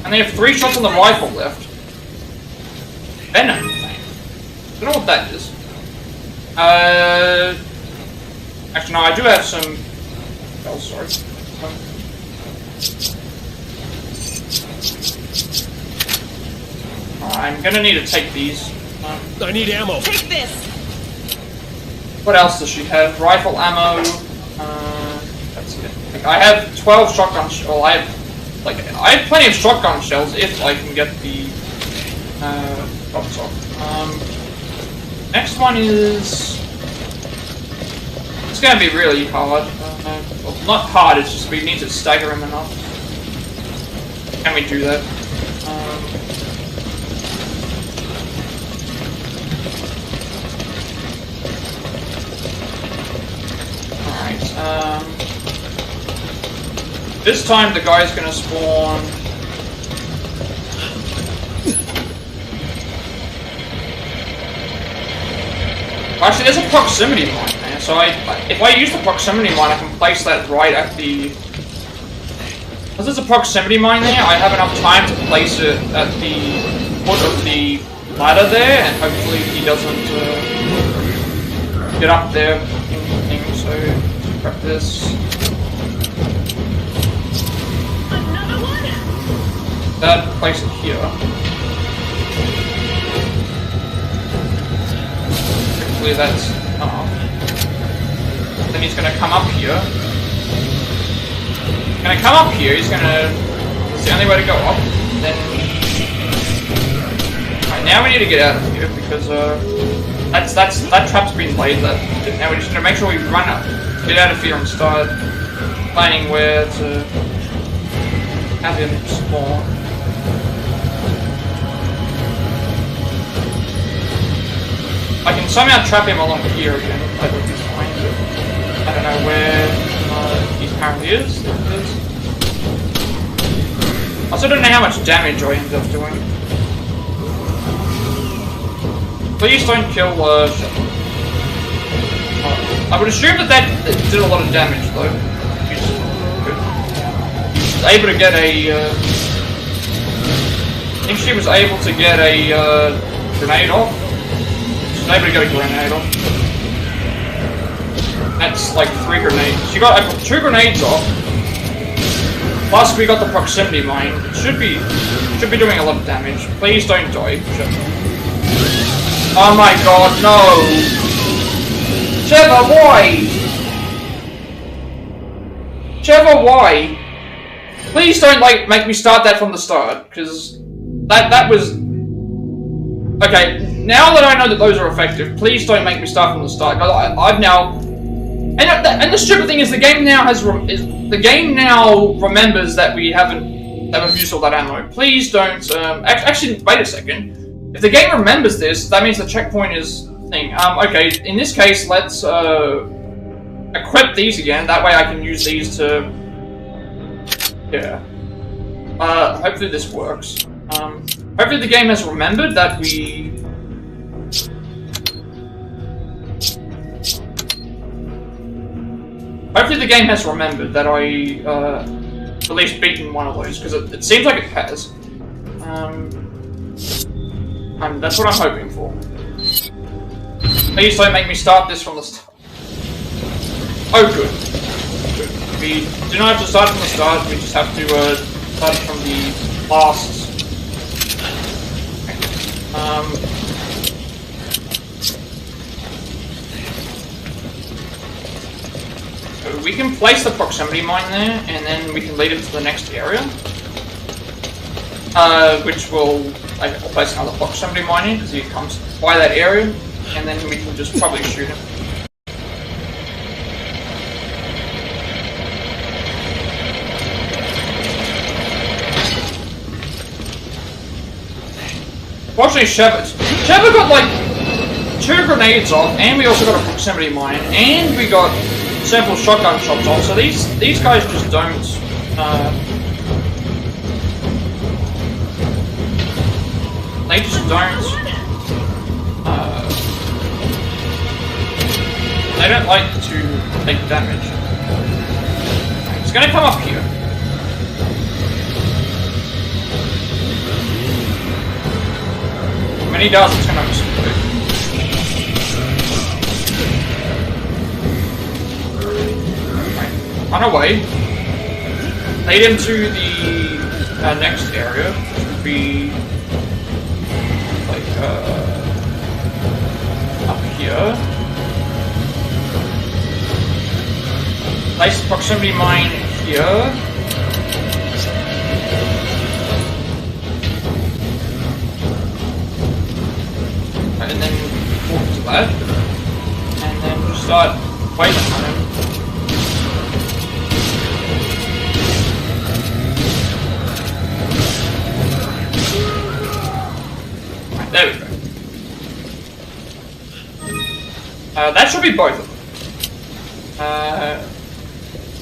[SPEAKER 1] And they have 3 shots on the rifle left. Venom thing. I don't know what that is. Actually, no, I do have some... Oh, sorry. I'm gonna need to take these.
[SPEAKER 3] I need ammo.
[SPEAKER 4] Take this!
[SPEAKER 1] What else does she have? Rifle ammo. That's it. Like, I have 12 shotgun shells. Well, I have plenty of shotgun shells if I can get the shots off. Next one is... It's gonna be really hard. Well, not hard, it's just we need to stagger him enough. Can we do that? Alright, this time the guy's gonna spawn... Actually, there's a proximity mine there, so if I use the proximity mine, I can place that right at the... Because there's a proximity mine there, I have enough time to place it at the foot of the ladder there, and hopefully he doesn't get up there. So, grab this.
[SPEAKER 4] Another one?
[SPEAKER 1] That place it here. Hopefully that's off. Then he's gonna come up here. He's gonna come up here, he's gonna... That's the only way to go up. Then... Alright, now we need to get out of here because that trap's been laid. Now we're just gonna make sure we run up, get out of here and start planning where to have him spawn. I can somehow trap him along here again. That would be fine, but I don't know where he apparently is. There it is. I also don't know how much damage I end up doing. Please don't kill Sheva. I would assume that did a lot of damage though. She's able to get a... I think she was able to get a grenade off. Able to get a grenade off. That's like 3 grenades. She got 2 grenades off. Plus we got the proximity mine. It should be doing a lot of damage. Please don't die. Oh my god, no! Sheva, why? Sheva, why? Please don't make me start that from the start, because that was... Okay, now that I know that those are effective, please don't make me start from the start, because I've now And the stupid thing is, the game now remembers that we haven't used all that ammo. Please don't. Actually, wait a second. If the game remembers this, that means the checkpoint is thing. Okay. In this case, let's equip these again. That way, I can use these to. Yeah. Hopefully this works. Hopefully the game has remembered that we. Hopefully the game has remembered that I, at least beaten one of those, because it seems like it has. And that's what I'm hoping for. Please don't make me start this from the start. Oh, good. Good. We do not have to start from the start, we just have to, start from the last. We can place the proximity mine there, and then we can lead him to the next area. Which will, I'll place another proximity mine in, because he comes by that area, and then we can just probably shoot him. Fortunately, Sheva got like 2 grenades off, and we also got a proximity mine, and we got several shotgun shots off. So these guys just don't. They just don't. They don't like to take damage. It's gonna come up here. When he does, it's gonna explode. Run away. Lead him to the next area, which would be like up here. Place the proximity mine here. And then walk to that, and then just start waiting on him. Right, there we go. That should be both of them.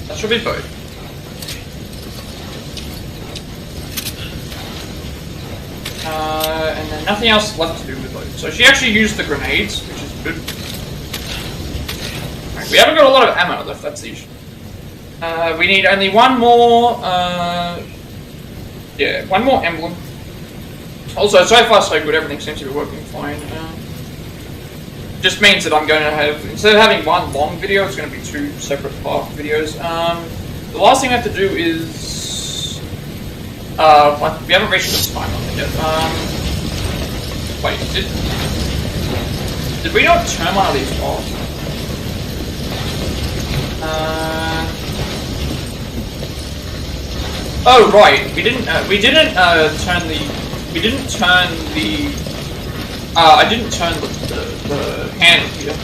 [SPEAKER 1] That should be both. And then nothing else left to do with those. So she actually used the grenades, which is good. Right, we haven't got a lot of ammo left, that's the issue. We need only one more, yeah, one more emblem. Also, so far so good, everything seems to be working fine. Just means that I'm going to have, instead of having one long video, it's going to be 2 separate part videos. The last thing I have to do is... we haven't reached this time limit yet. Wait, did we not turn one of these off? Oh right, we didn't turn the. I didn't turn the handle here.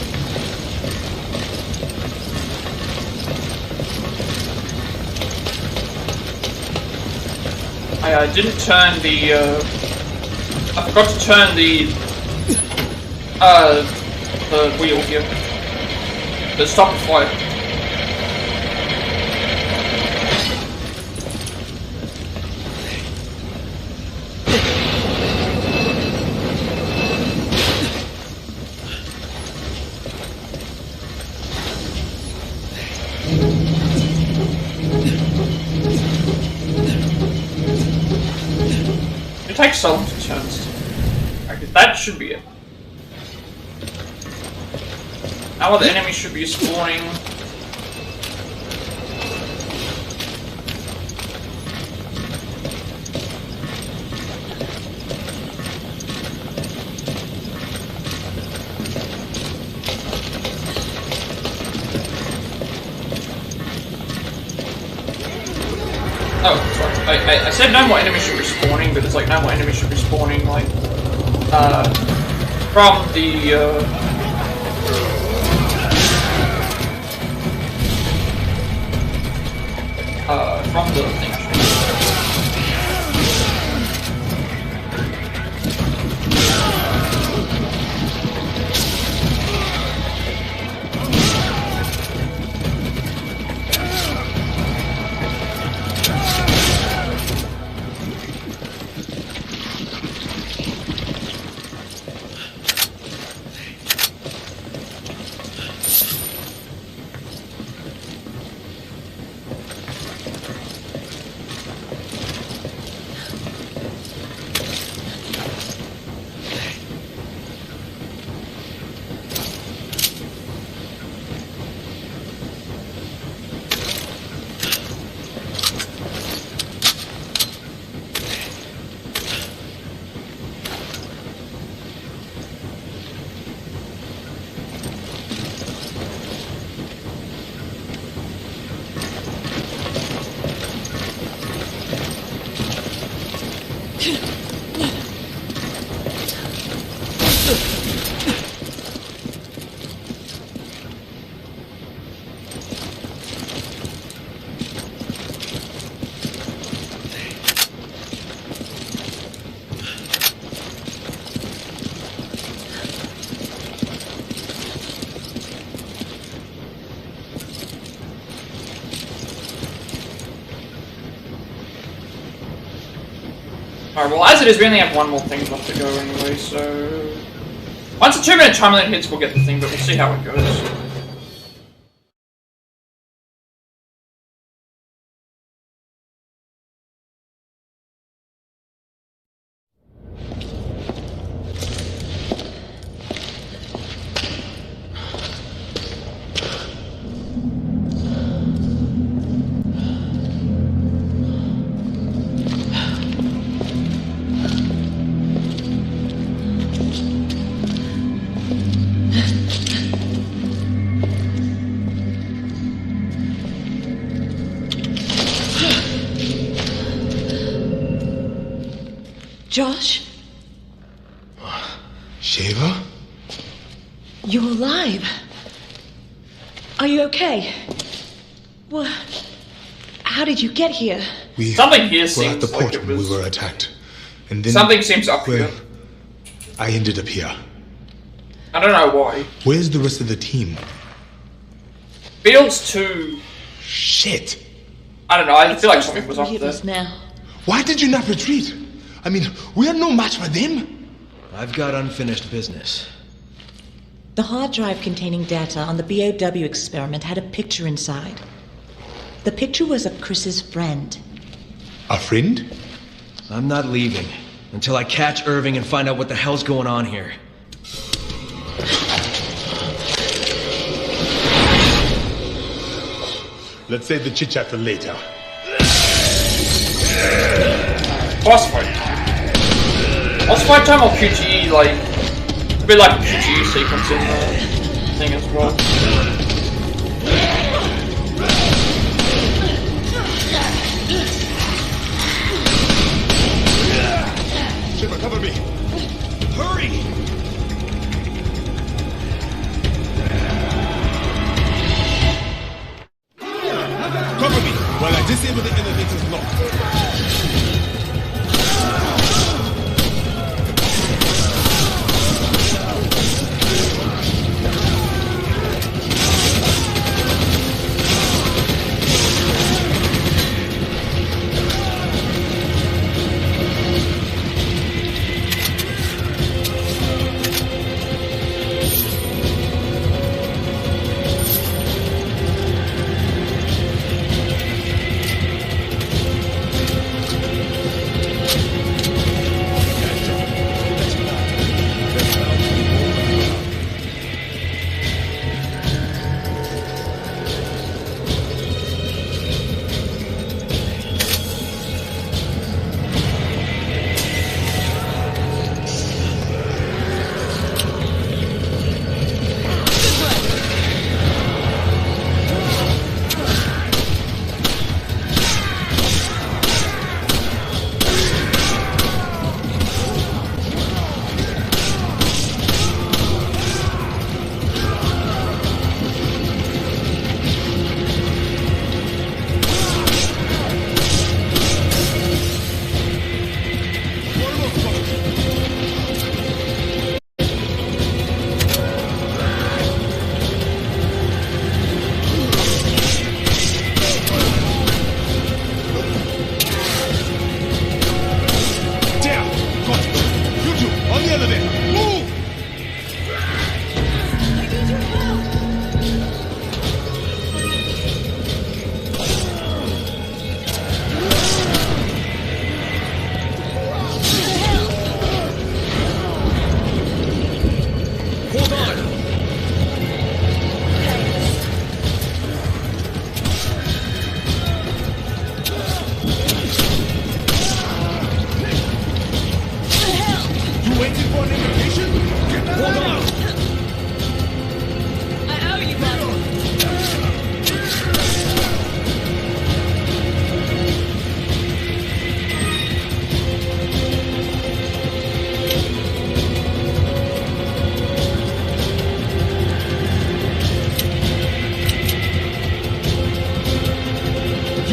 [SPEAKER 1] I didn't turn the, I forgot to turn the wheel here. The stop and fire. It takes so long to turn this. Okay, that should be it. Now the enemies should be spawning. Oh, sorry. I said no more enemies should be spawning, but it's like no more enemies should be spawning, like, from the, from the thing, actually. Alright, well as it is, we only have one more thing left to go anyway, so... Once the 2-minute time limit hits, we'll get the thing, but we'll see how it goes.
[SPEAKER 5] Josh?
[SPEAKER 6] Sheva?
[SPEAKER 5] You're alive. Are you okay? Well, how did you get here?
[SPEAKER 1] Something here
[SPEAKER 6] were
[SPEAKER 1] seems
[SPEAKER 6] at the
[SPEAKER 1] like
[SPEAKER 6] port
[SPEAKER 1] it
[SPEAKER 6] when
[SPEAKER 1] was...
[SPEAKER 6] we were attacked. And then
[SPEAKER 1] Something seems up here.
[SPEAKER 6] I ended up here.
[SPEAKER 1] I don't know why.
[SPEAKER 6] Where's the rest of the team?
[SPEAKER 1] Feels too...
[SPEAKER 6] Shit!
[SPEAKER 1] I don't know, I feel like
[SPEAKER 5] Just
[SPEAKER 1] something was
[SPEAKER 5] the
[SPEAKER 1] up
[SPEAKER 5] three of
[SPEAKER 1] there.
[SPEAKER 5] us now.
[SPEAKER 6] Why did you not retreat? I mean, we are no match for them.
[SPEAKER 3] I've got unfinished business.
[SPEAKER 5] The hard drive containing data on the BOW experiment had a picture inside. The picture was of Chris's friend.
[SPEAKER 6] A friend?
[SPEAKER 3] I'm not leaving until I catch Irving and find out what the hell's going on here.
[SPEAKER 6] Let's save the chit-chat for later.
[SPEAKER 1] Boss fight time. Boss fight time or QTE, like... A bit like a QTE sequence in the thing as well.
[SPEAKER 6] Sheva, cover me. Hurry! Cover me while I disable the elevator's lock.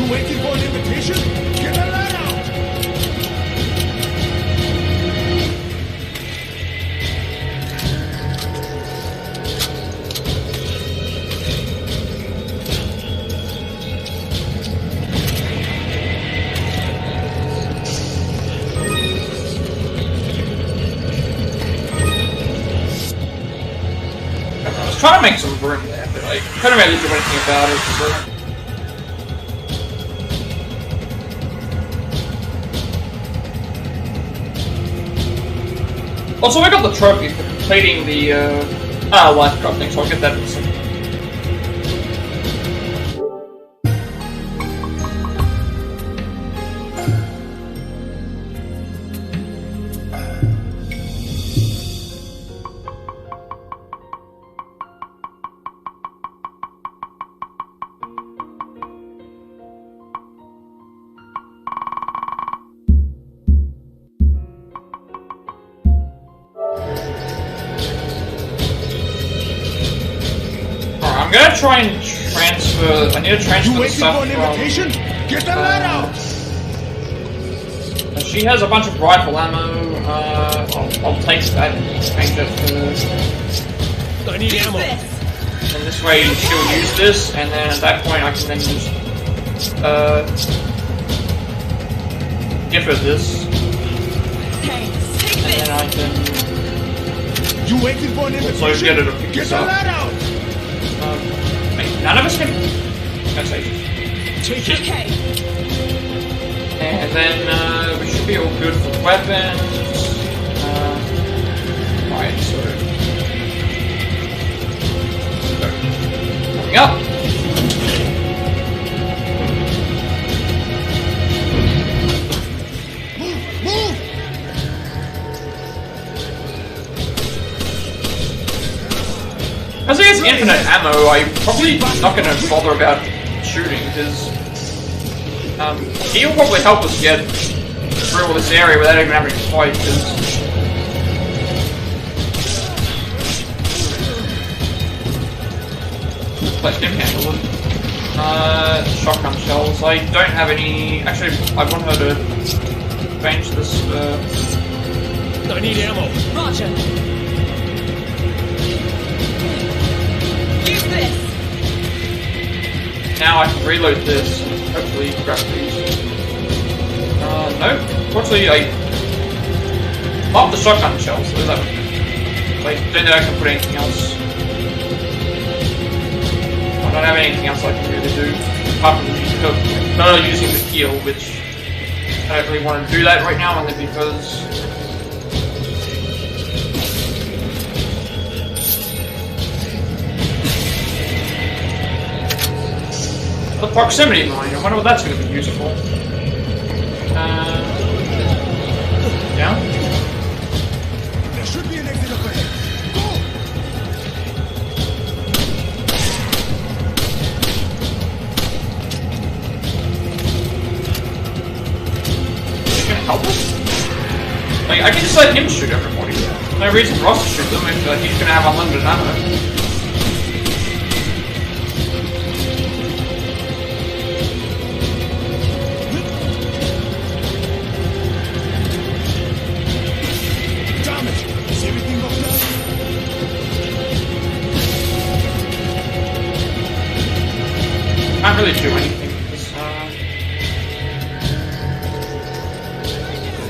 [SPEAKER 6] You waiting for an invitation? Get the light out!
[SPEAKER 1] I was trying to make some room there, but I couldn't really do anything about it. So. Also, I got the trophy for completing the lifeguard thing, so I'll get that in a second. I'm gonna try and transfer. I need to transfer
[SPEAKER 6] You
[SPEAKER 1] the
[SPEAKER 6] waiting
[SPEAKER 1] stuff
[SPEAKER 6] for an invitation? Get the light out!
[SPEAKER 1] She has a bunch of rifle ammo. I'll take that and change it to.
[SPEAKER 6] I need ammo.
[SPEAKER 1] And this way she'll use this, and then at that point I can then just give her this, and then I can
[SPEAKER 6] You waiting for an invitation?
[SPEAKER 1] also get her to pick
[SPEAKER 6] Get
[SPEAKER 1] this
[SPEAKER 6] the
[SPEAKER 1] up.
[SPEAKER 6] light out!
[SPEAKER 1] Wait, none of us can. That's safe.
[SPEAKER 6] Take it.
[SPEAKER 2] Okay.
[SPEAKER 1] And then we should be all good for weapons. Right, so coming up.
[SPEAKER 6] Move!
[SPEAKER 1] As he has infinite ammo, I'm probably not going to bother about shooting, because he'll probably help us get through this area without even having to fight, because let him handle it. Shotgun shells. I don't have any. Actually, I want her to change this.
[SPEAKER 6] I need ammo.
[SPEAKER 2] Roger. Use this.
[SPEAKER 1] Now I can reload this and hopefully grab these. No. Fortunately, I love the shotgun shells. So that I don't think I can put anything else. I don't have anything else I can really do apart from using the heal, which I don't really want to do that right now, only because the proximity mine. I wonder what that's going to be useful. Yeah.
[SPEAKER 6] There should be an exit up ahead. Go!
[SPEAKER 1] Is it going to help us? Like, I can just let him shoot everybody. There's no reason for us to shoot them if he's going to have unlimited ammo. Can't really do anything.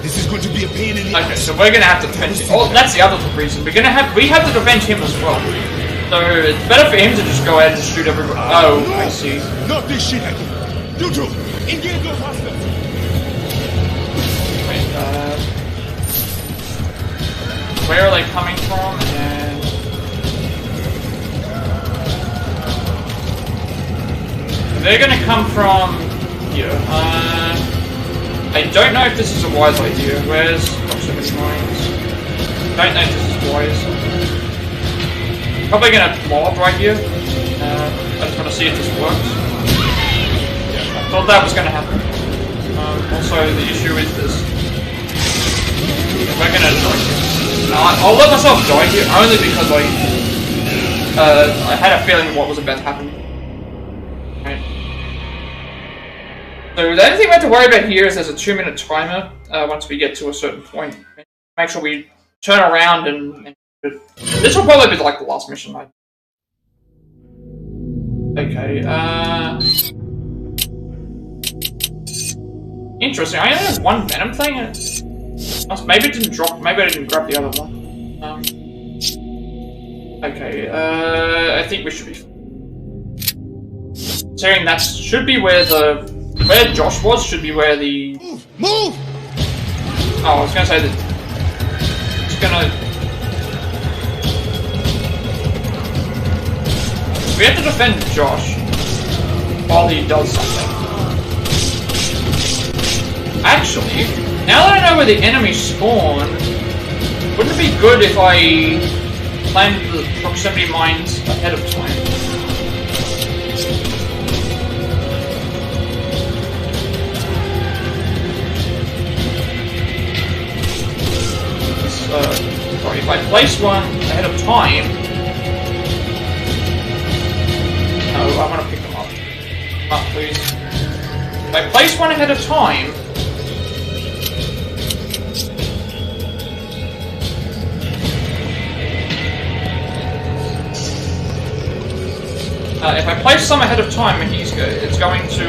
[SPEAKER 6] This is going to be a pain in the
[SPEAKER 1] Okay, so we're gonna have to defend him. Oh, that's the other reason. We have to defend him as well. So it's better for him to just go ahead and shoot everybody. Oh, I see.
[SPEAKER 6] Not this shit again. You two, engage those hostiles.
[SPEAKER 1] Wait, where are they coming from? And they're gonna come from here. I don't know if this is a wise idea. Where's proximity mines? Don't know if this is wise. Probably gonna mob right here. I just want to see if this works. Yeah, I thought that was gonna happen. Also, the issue is this. We're gonna die here. I'll let myself die here only because I had a feeling what was about to happen. Right. So the only thing we have to worry about here is there's a 2-minute timer once we get to a certain point. Make sure we turn around and this will probably be like the last mission. Okay, interesting. I only have one Venom thing. Maybe it didn't drop. Maybe I didn't grab the other one. Okay, I think we should be fine. Considering that should be where Josh was, should be where the...
[SPEAKER 6] Move!
[SPEAKER 1] Oh, I was gonna say that... It's gonna... We have to defend Josh while he does something. Actually, now that I know where the enemies spawn, wouldn't it be good if I planned the proximity mines ahead of time? Sorry, if I place one ahead of time... No, I want to pick them up. Come up, please. If I place one ahead of time... if I place some ahead of time, it's going to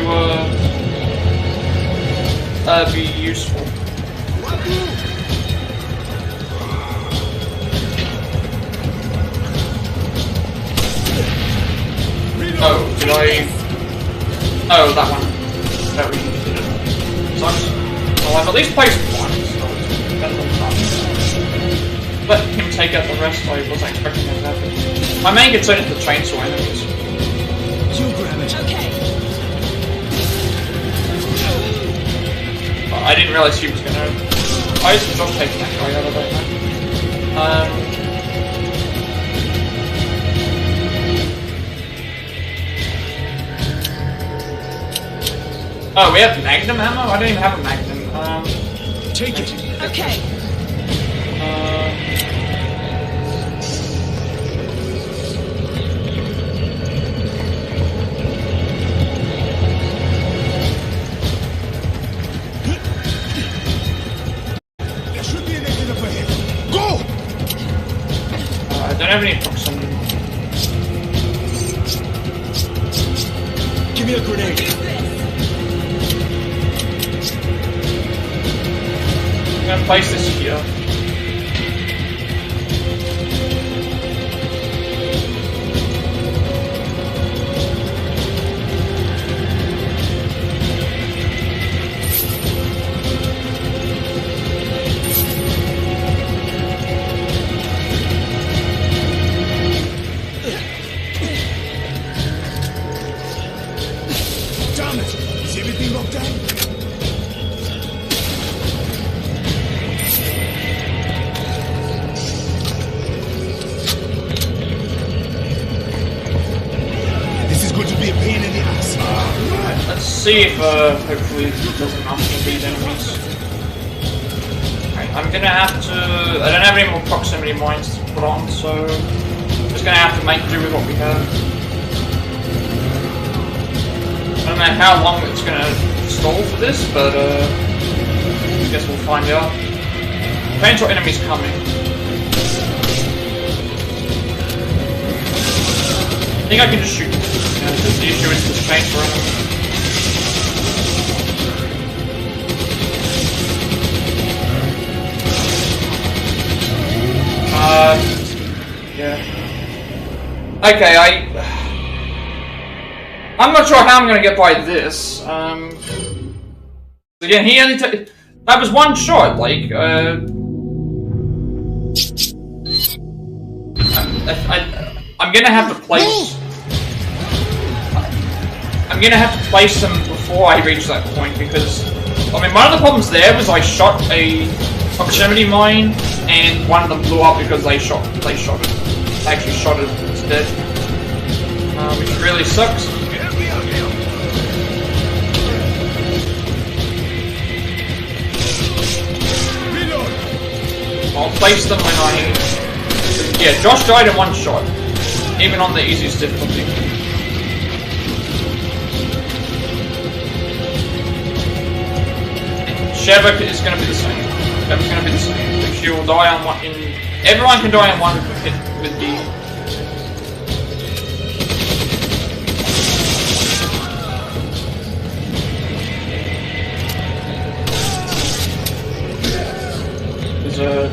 [SPEAKER 1] be useful. Oh, did I... Oh, that one. That we did it. Sucks. Well, I've at least placed one, so it's better than nothing. Let him take out the rest, I wasn't expecting that to happen. My main concern is the chainsaw enemies.
[SPEAKER 3] You grab it.
[SPEAKER 4] Okay.
[SPEAKER 1] I didn't realize he was gonna... Why isn't Josh taking that guy out of that? Oh, we have Magnum ammo? I don't even have a Magnum.
[SPEAKER 3] Take it.
[SPEAKER 4] Okay.
[SPEAKER 6] There should be an exit up ahead. Go!
[SPEAKER 1] I don't have any proximity.
[SPEAKER 3] Give me a grenade.
[SPEAKER 1] I'm gonna place this here.
[SPEAKER 6] Damn it! Is everything locked down? This is going to be a pain in the ass.
[SPEAKER 1] Let's see if hopefully it doesn't have to beat enemies. Right, I'm gonna have to... I don't have any more proximity mines to put on, so... I'm just gonna have to make do with what we have. I don't know how long it's gonna stall for this, but I guess we'll find out. Chainsaw enemies coming. I think I can just shoot. The issue is this chainsaw enemy. Yeah. Okay, I'm not sure how I'm gonna get by this. Again, he only that was one shot, like, I'm gonna have to place... I'm gonna have to place them before I reach that point, because... I mean, one of the problems there was I shot a proximity mine, and one of them blew up because they shot it. They actually shot it instead. Which really sucks. I'll place them when I... Yeah, Josh died in one shot. Even on the easiest difficulty. Sheva is going to be the same. Sheva's going to be the same. She will die on one. Everyone can die on one hit with the.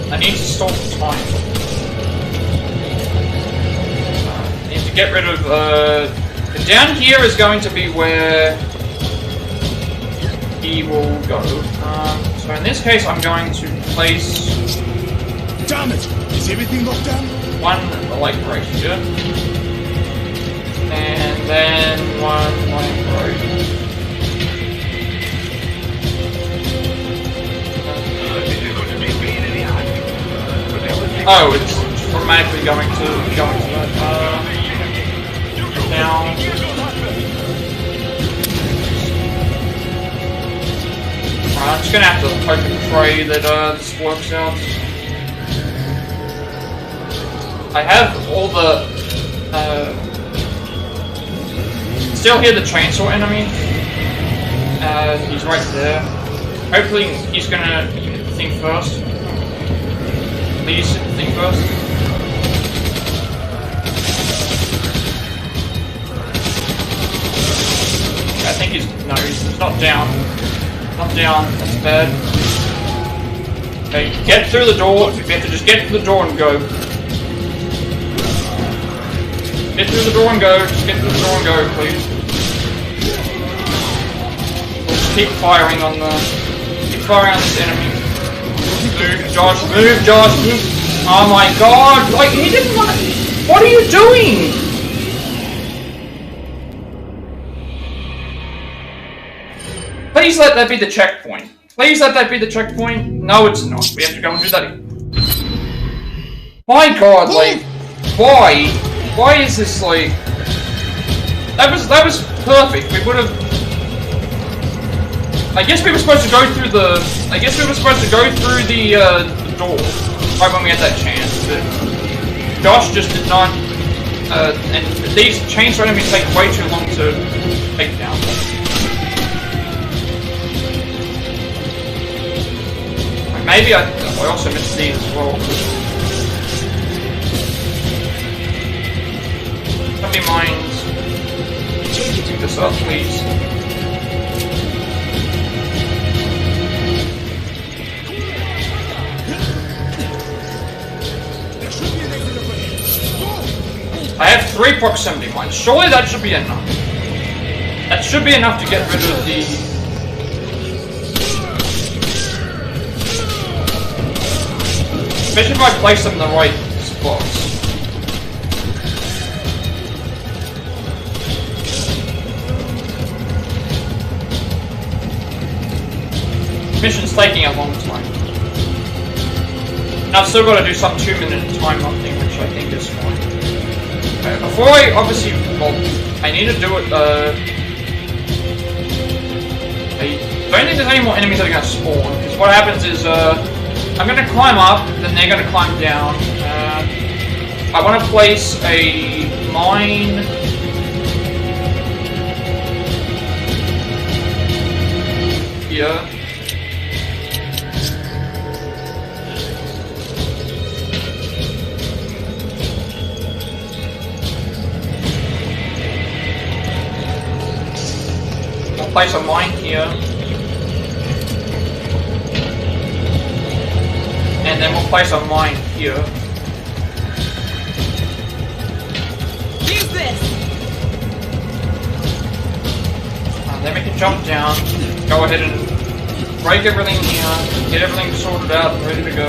[SPEAKER 1] I need to stop the time. I need to get rid of. Down here is going to be where he will go. So in this case, I'm going to place.
[SPEAKER 6] Damn it! Is everything locked down?
[SPEAKER 1] One like right here, and then one like right. Oh, it's automatically going to that down. I'm just gonna have to hope and pray that this works out. I have all the still hear the chainsaw enemy. He's right there. Hopefully he's gonna think first. Please think first. I think he's not down. Not down, that's bad. Okay, get through the door. We have to just get through the door and go. Get through the door and go. Just get through the door and go, please. We'll just keep firing on this enemy. Move, Josh, move, Josh, move. Oh my god, like, he didn't want to... What are you doing? Please let that be the checkpoint. Please let that be the checkpoint. No, it's not. We have to go and do that again. My god, like, why? Why is this, like... That was perfect. We would have... I guess we were supposed to go through the... door. Right when we had that chance. But Josh just did not... and these chainsaw enemies take way too long to take down. Maybe I also missed these as well. Somebody mind... Take this up, please. I have 3 proximity mines. Surely that should be enough. That should be enough to get rid of the... Especially if I place them in the right spots. Mission's taking a long time. And I've still got to do some 2-minute timer thing, which I think is fine. Okay, before I obviously, well, I need to do it, I don't think there's any more enemies that are going to spawn, because what happens is, I'm going to climb up, then they're going to climb down. I want to place a mine... here. Place a mine here, and then we'll place a mine here.
[SPEAKER 2] Use this.
[SPEAKER 1] Then we can jump down, go ahead and break everything here, get everything sorted out and ready to go.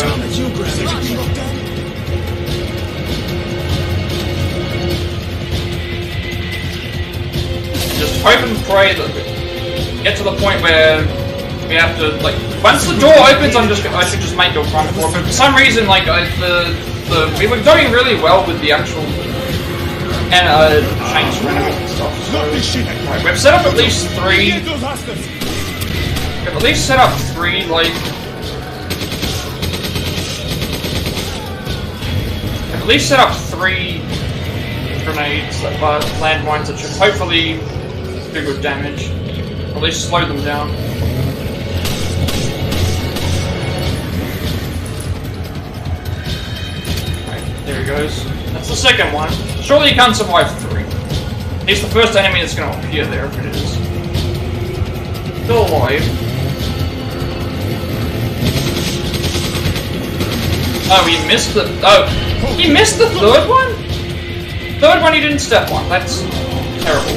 [SPEAKER 1] Just hope and pray that get to the point where we have to, like, once the door opens, I should just make a run for it. But for some reason, like, we were doing really well with the actual chainsaw enemies and stuff. So, right, we've set up at least 3. We've at least set up 3, like. We've at least set up 3 grenades, that landmines that should hopefully do good damage. At least slow them down. he goes. That's the second one. Surely he can't survive 3. He's the first enemy that's going to appear there, if it is. Still alive. Oh, he missed the... Oh, he missed the third one? Third one he didn't step on. That's terrible.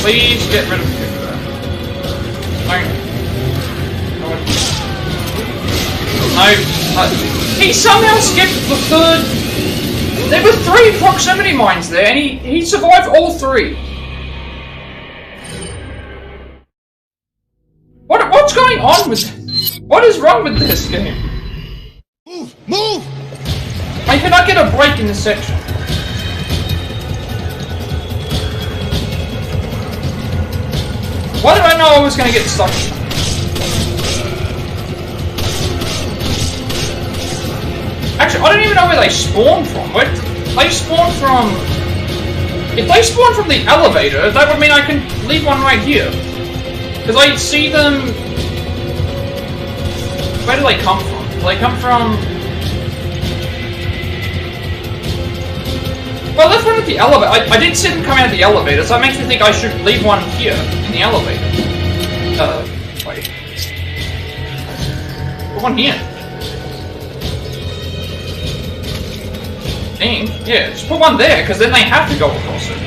[SPEAKER 1] Please get rid of the picture. No. He somehow skipped the third... There were 3 proximity mines there, and he survived all 3. What's going on with... What is wrong with this game?
[SPEAKER 6] Move! Move!
[SPEAKER 1] I cannot get a break in this section. Why did I know I was going to get stuck? Actually, I don't even know where they spawn from. Where they spawn from... If they spawn from the elevator, that would mean I can leave one right here. Because I see them... Where do they come from? Do they come from... Well, let's run at the elevator. I did see them come out of the elevator, so that makes me think I should leave one here, in the elevator. Wait. Put one here. Dang. Yeah, just put one there, because then they have to go across it.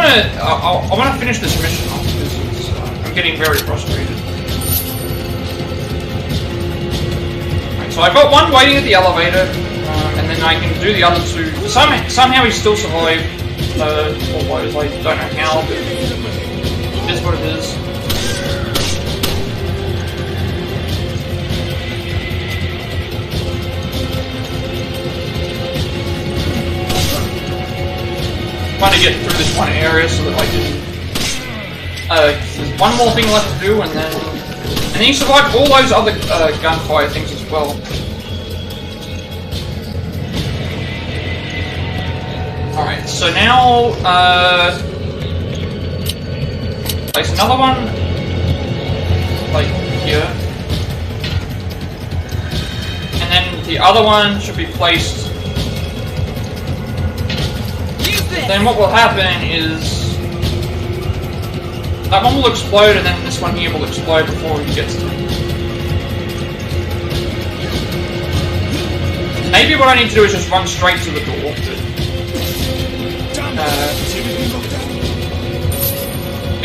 [SPEAKER 1] I want to finish this mission off because I'm getting very frustrated. Right, so I've got one waiting at the elevator, and then I can do the other 2. Somehow he still survived. Otherwise, I don't know how, but it is what it is. Trying to get through this one area so that I can... there's one more thing left to do, and then he survived all those other gunfire things as well. Alright, so now, place another one, like here. And then the other one should be placed... Then what will happen is that one will explode, and then this one here will explode before he gets to it. Maybe what I need to do is just run straight to the door.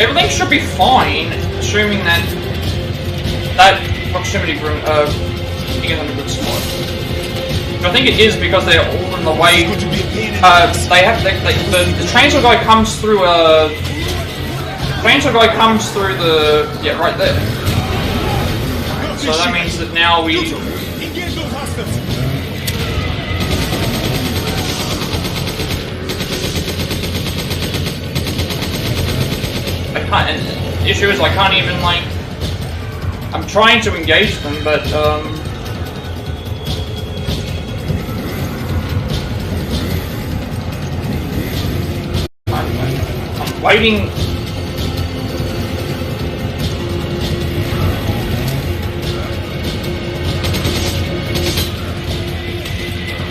[SPEAKER 1] Everything should be fine, assuming that proximity room is in a good spot. I think it is because they're all in the way. The transfer guy comes through yeah, right there. Right, so that means that now we... I can't, and the issue is I can't even, like... I'm trying to engage them, but, I'm waiting...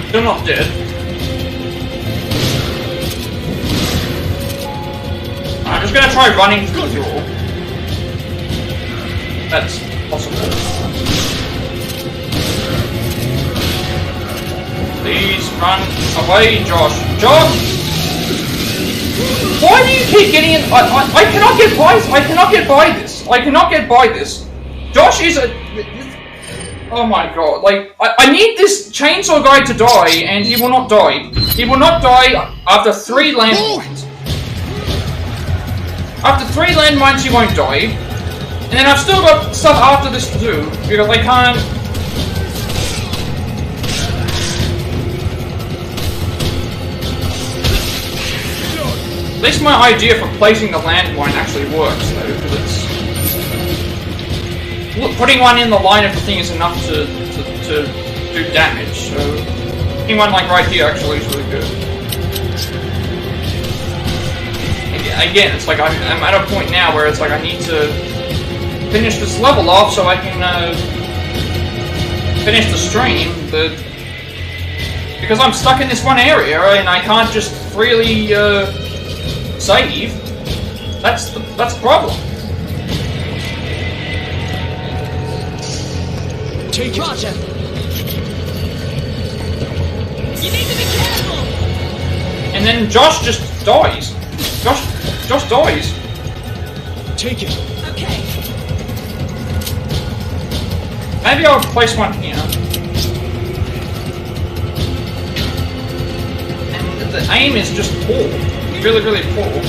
[SPEAKER 1] Still not dead. I'm just gonna try running through the door. That's possible. Please run away, Josh. Josh! Why do you keep getting in? I cannot get by. I cannot get by this. I cannot get by this. Josh is a... Oh my god, like, I need this chainsaw guy to die, and he will not die. He will not die after 3 landmines. After 3 landmines, he won't die. And then I've still got stuff after this to do, because I can't... At least my idea for placing the landmine actually works, though, because it's... Putting one in the line of the thing is enough to do do damage, so anyone like right here actually is really good. Again, it's like I'm at a point now where it's like I need to finish this level off so I can finish the stream, because I'm stuck in this one area and I can't just freely save. That's the problem.
[SPEAKER 3] Take it.
[SPEAKER 2] Roger. You need to be careful.
[SPEAKER 1] And then Josh just dies. Josh dies.
[SPEAKER 3] Take it.
[SPEAKER 2] Okay.
[SPEAKER 1] Maybe I'll place one here. And the aim is just poor. Really, really poor.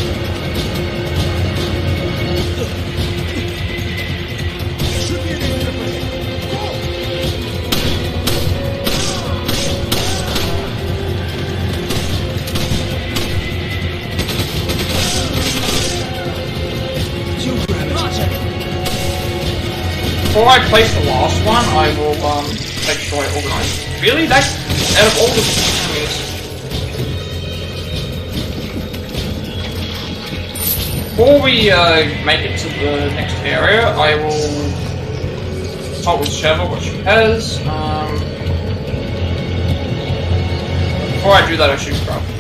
[SPEAKER 1] Before I place the last one, I will make sure I organize. Really? That's out of all the enemies. Before we make it to the next area, I will talk with Sheva what she has. Before I do that, I should grab it.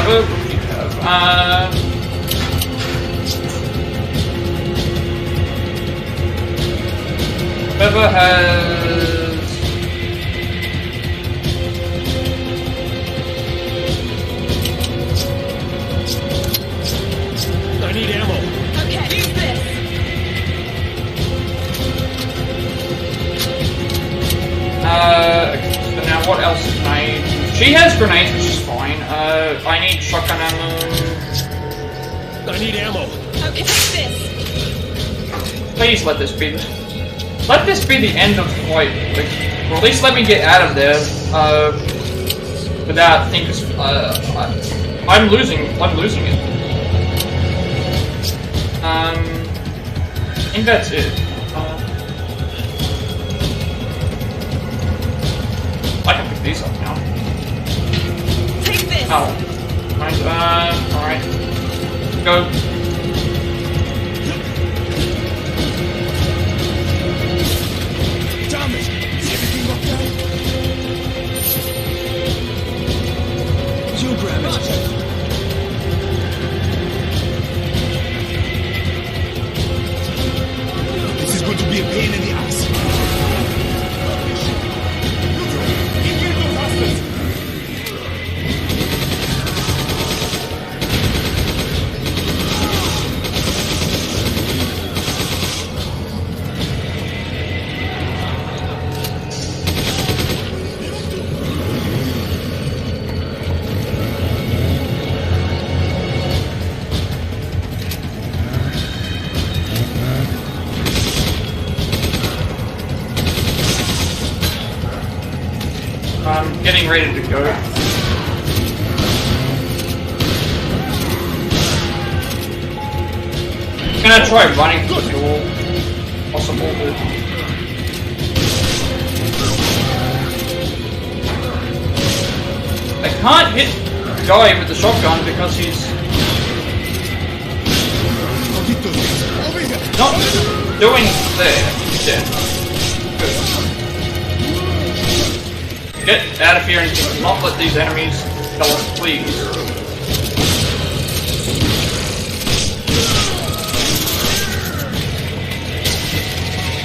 [SPEAKER 1] What do you have? Whoever has...
[SPEAKER 3] I need ammo.
[SPEAKER 2] Okay, use this.
[SPEAKER 1] So now what else can I... She has grenades, which is fine. I need shotgun ammo.
[SPEAKER 3] I need ammo.
[SPEAKER 2] Okay, use this.
[SPEAKER 1] Please let this be the... Let this be the end of the fight. Like, or at least let me get out of there. Without thinking... I'm losing it. I think that's it. I can pick these up now.
[SPEAKER 2] Take this.
[SPEAKER 1] Oh. Right, alright. Go.
[SPEAKER 6] Damn it! Is everything locked down?
[SPEAKER 3] You grab it.
[SPEAKER 6] This is going to be a pain in the ass. Engage those hostiles!
[SPEAKER 1] I'm getting ready to go. I'm gonna try running to the door. Possible, but... I can't hit the guy with the shotgun because he's not doing there. He's dead. Good. Get out of here and do not let these enemies kill us, please.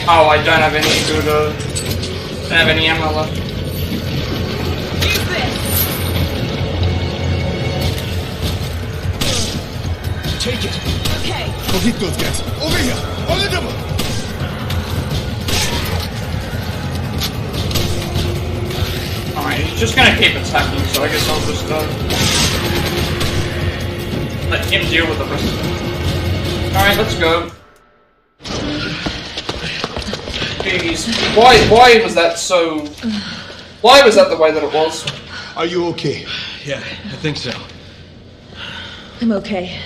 [SPEAKER 1] Oh, I don't have any good, don't have any ammo left.
[SPEAKER 2] Use this.
[SPEAKER 3] Take it.
[SPEAKER 2] Okay.
[SPEAKER 6] Go hit those guys. Over here! On the double!
[SPEAKER 1] Alright, he's just gonna keep attacking, so I guess I'll just, let him deal with the rest of it. Alright, let's go. Jeez, why was that so... Why was that the way that it was?
[SPEAKER 6] Are you okay?
[SPEAKER 3] Yeah, I think so.
[SPEAKER 5] I'm okay.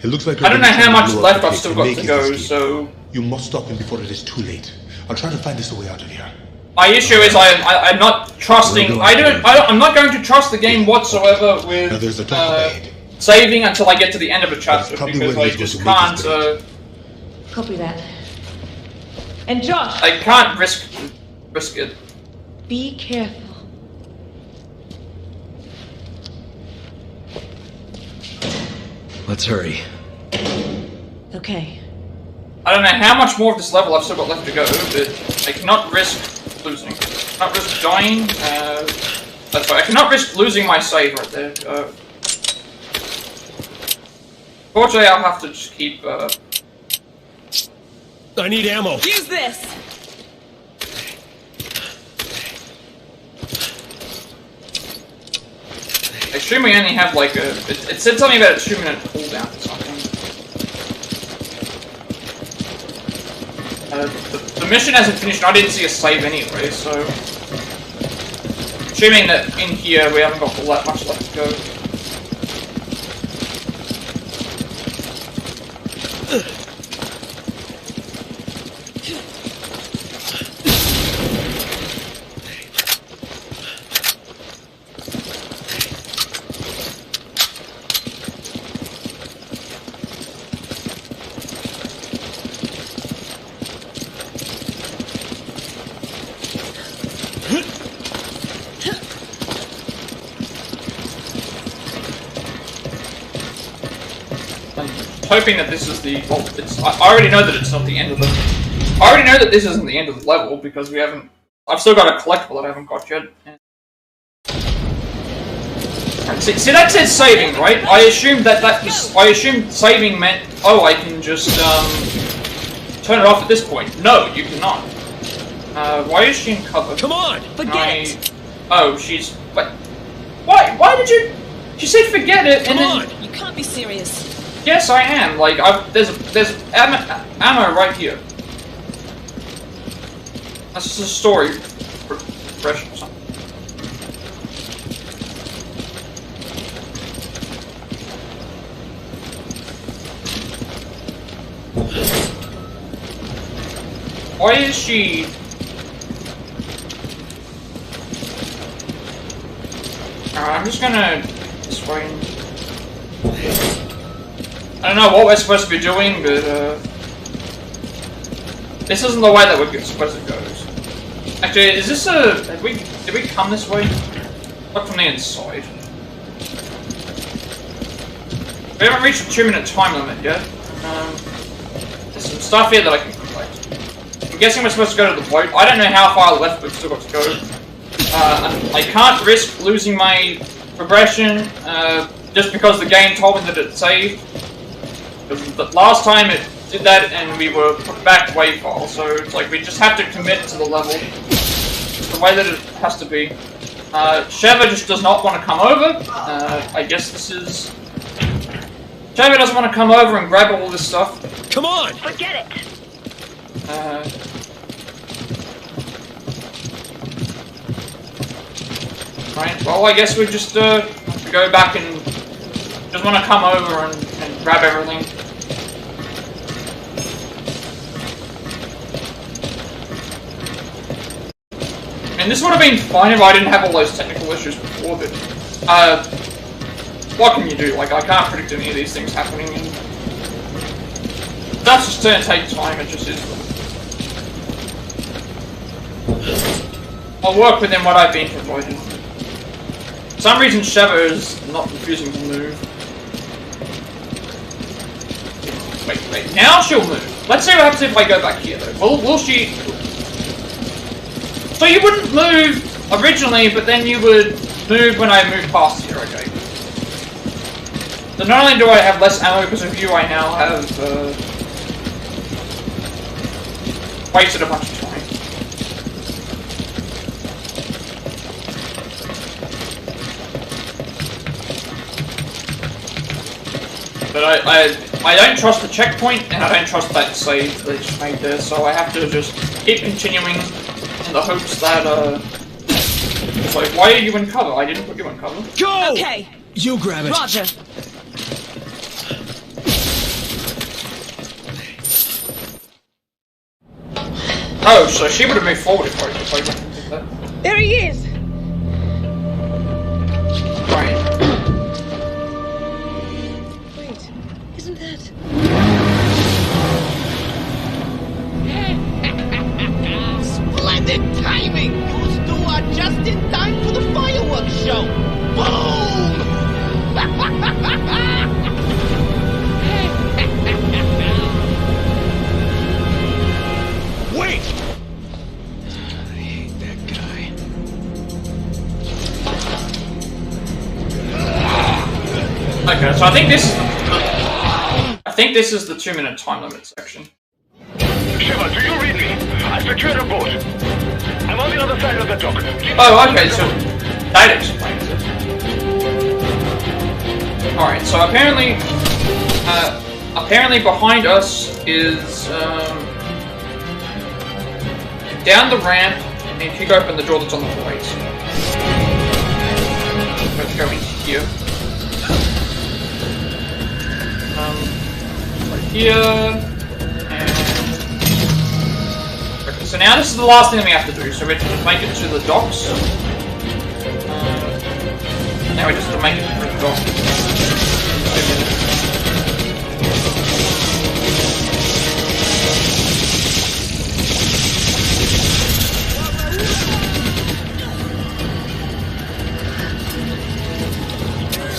[SPEAKER 6] It looks like
[SPEAKER 1] I don't know how much
[SPEAKER 6] blew up
[SPEAKER 1] left
[SPEAKER 6] the
[SPEAKER 1] I've
[SPEAKER 6] cake
[SPEAKER 1] still
[SPEAKER 6] to
[SPEAKER 1] got
[SPEAKER 6] make
[SPEAKER 1] to
[SPEAKER 6] his
[SPEAKER 1] go,
[SPEAKER 6] escape.
[SPEAKER 1] so...
[SPEAKER 6] You must stop him before it is too late. I'll try to find us a way out of here.
[SPEAKER 1] My issue is I'm not trusting... I'm not going to trust the game whatsoever
[SPEAKER 6] Now there's a
[SPEAKER 1] with
[SPEAKER 6] tunnel ahead.
[SPEAKER 1] saving until I get to the end of a chapter,
[SPEAKER 6] probably
[SPEAKER 1] because
[SPEAKER 6] where
[SPEAKER 1] I
[SPEAKER 6] he's
[SPEAKER 1] just
[SPEAKER 6] going to make
[SPEAKER 1] can't...
[SPEAKER 5] Copy that. And Josh,
[SPEAKER 1] I can't risk it.
[SPEAKER 5] be careful.
[SPEAKER 3] Let's hurry.
[SPEAKER 5] Okay.
[SPEAKER 1] I don't know how much more of this level I've still got left to go, but I cannot risk losing. I cannot risk dying. That's right. I cannot risk losing my save right there. Fortunately, I'll have to just keep.
[SPEAKER 7] I need ammo.
[SPEAKER 2] Use this.
[SPEAKER 1] I assume we only have like a. It said something about a 2-minute cooldown or something. The mission hasn't finished, and I didn't see a save anyway, so... Assuming that in here we haven't got all that much left to go. Hoping that this is the... Well, I already know that it's not the end of the... I already know that this isn't the end of the level, because we haven't... I've still got a collectible that I haven't got yet. Right, see, that says saving, right? I assumed I assumed saving meant, oh, I can just, turn it off at this point. No, you cannot. Why is she in cover?
[SPEAKER 7] Come on!
[SPEAKER 2] Forget it.
[SPEAKER 1] Oh, she's... Wait. Why did you... She said forget it, and
[SPEAKER 7] Come
[SPEAKER 1] then...
[SPEAKER 7] on!
[SPEAKER 2] You can't be serious.
[SPEAKER 1] Yes, I am. Like, there's ammo right here. That's just a story progression or something. Why is she... I'm just gonna... this way. I don't know what we're supposed to be doing, but this isn't the way that we're supposed to go. Actually, is this a... Did we come this way? Look from the inside. We haven't reached the 2-minute time limit yet. There's some stuff here that I can collect. I'm guessing we're supposed to go to the boat. I don't know how far left we've still got to go. I can't risk losing my progression just because the game told me that it saved. Because the last time it did that and we were put back way far, so it's like we just have to commit to the level. It's the way that it has to be. Sheva just does not want to come over. I guess this is... Sheva doesn't want to come over and grab all this stuff.
[SPEAKER 7] Come on!
[SPEAKER 4] Forget it.
[SPEAKER 1] Right, well, I guess we just have to go back and just want to come over and grab everything. And this would have been fine if I didn't have all those technical issues before, but what can you do? Like, I can't predict any of these things happening, and that's just gonna take time, it just is. I'll work within what I've been provided. For some reason, Sheva is not refusing to move. Wait, now she'll move. Let's see what happens if I go back here, though. Will she... So you wouldn't move originally, but then you would move when I move past here, okay. So not only do I have less ammo because of you, I now have, wasted a bunch of time. But I don't trust the checkpoint, and I don't trust that save they just made there, so I have to just keep continuing in the hopes that, it's like, why are you in cover? I didn't put you in cover.
[SPEAKER 7] Go!
[SPEAKER 2] Okay.
[SPEAKER 3] You grab it.
[SPEAKER 2] Roger.
[SPEAKER 1] Oh, so she would have moved forward if I went and did that.
[SPEAKER 2] There he is!
[SPEAKER 1] Right.
[SPEAKER 2] Wait, isn't that...
[SPEAKER 7] Splendid timing! You two are just in time for the fireworks show! Boom!
[SPEAKER 6] Wait!
[SPEAKER 3] I hate that guy.
[SPEAKER 1] Okay, so I think this is the 2-minute time limit section.
[SPEAKER 8] Sheva, do you read me? I secured a boat. I'm on the other side of the dock.
[SPEAKER 1] Oh, okay, so that explains it. Alright, so apparently behind us is, down the ramp and kick open the door that's on the right. Let's go into here. Right here. Okay, so now this is the last thing that we have to do. So we have to just make it to the docks. Now we just have to make it to the docks.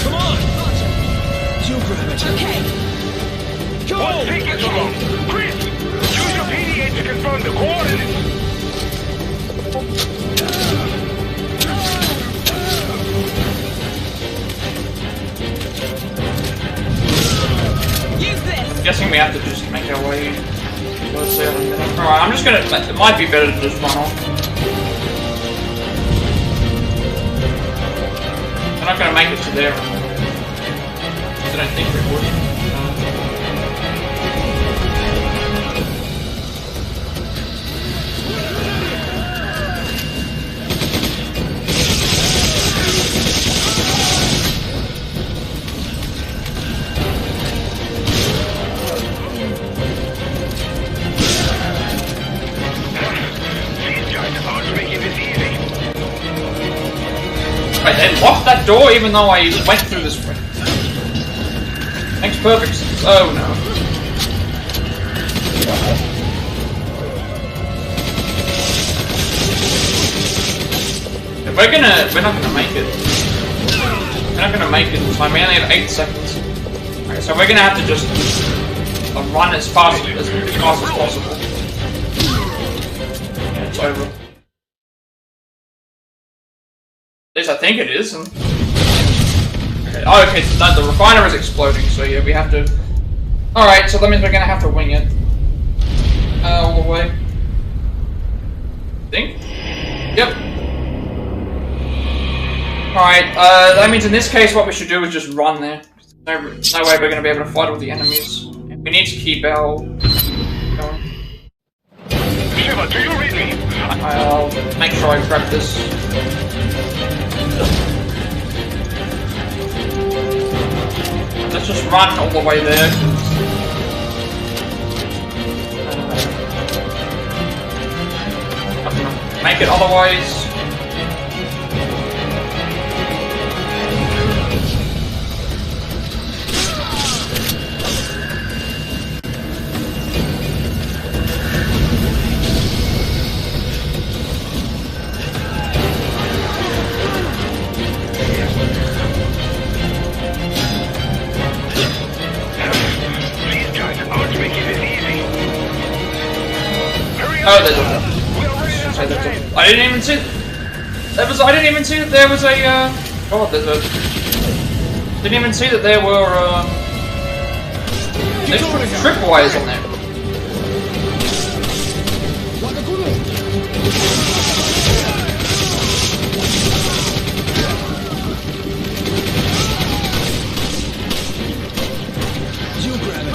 [SPEAKER 3] Come on! You grab it.
[SPEAKER 2] Okay.
[SPEAKER 8] What's taking so long? Chris, use your PDA to confirm the coordinates.
[SPEAKER 2] Use this!
[SPEAKER 1] I'm guessing we have to just make our way towards there in a minute. Alright, I'm just gonna. It might be better to just run off. We're not gonna make it to there. I don't think we would.
[SPEAKER 8] These guys aren't making this easy.
[SPEAKER 1] Wait, they locked that door even though I went through this way. Makes perfect sense. Oh no. We're not gonna make it. We're not gonna make it in time. We only have 8 seconds. Okay, so we're gonna have to just run as fast as possible. Yeah, it's over. At least I think it is. Okay, oh, okay, no, the refiner is exploding, so yeah, we have to... Alright, so that means we're gonna have to wing it. All the way. Think? Yep. Alright, that means in this case what we should do is just run there. No way we're gonna be able to fight all the enemies. We need to keep our... going.
[SPEAKER 8] Sheva, do you read me?
[SPEAKER 1] I'll make sure I grab this. Let's just run all the way there. I'm gonna make it otherwise. Oh, there's a... I didn't even see... I didn't even see that there was a, God, there's a... Didn't even see that there were, There's tripwires on there.
[SPEAKER 3] You grab it.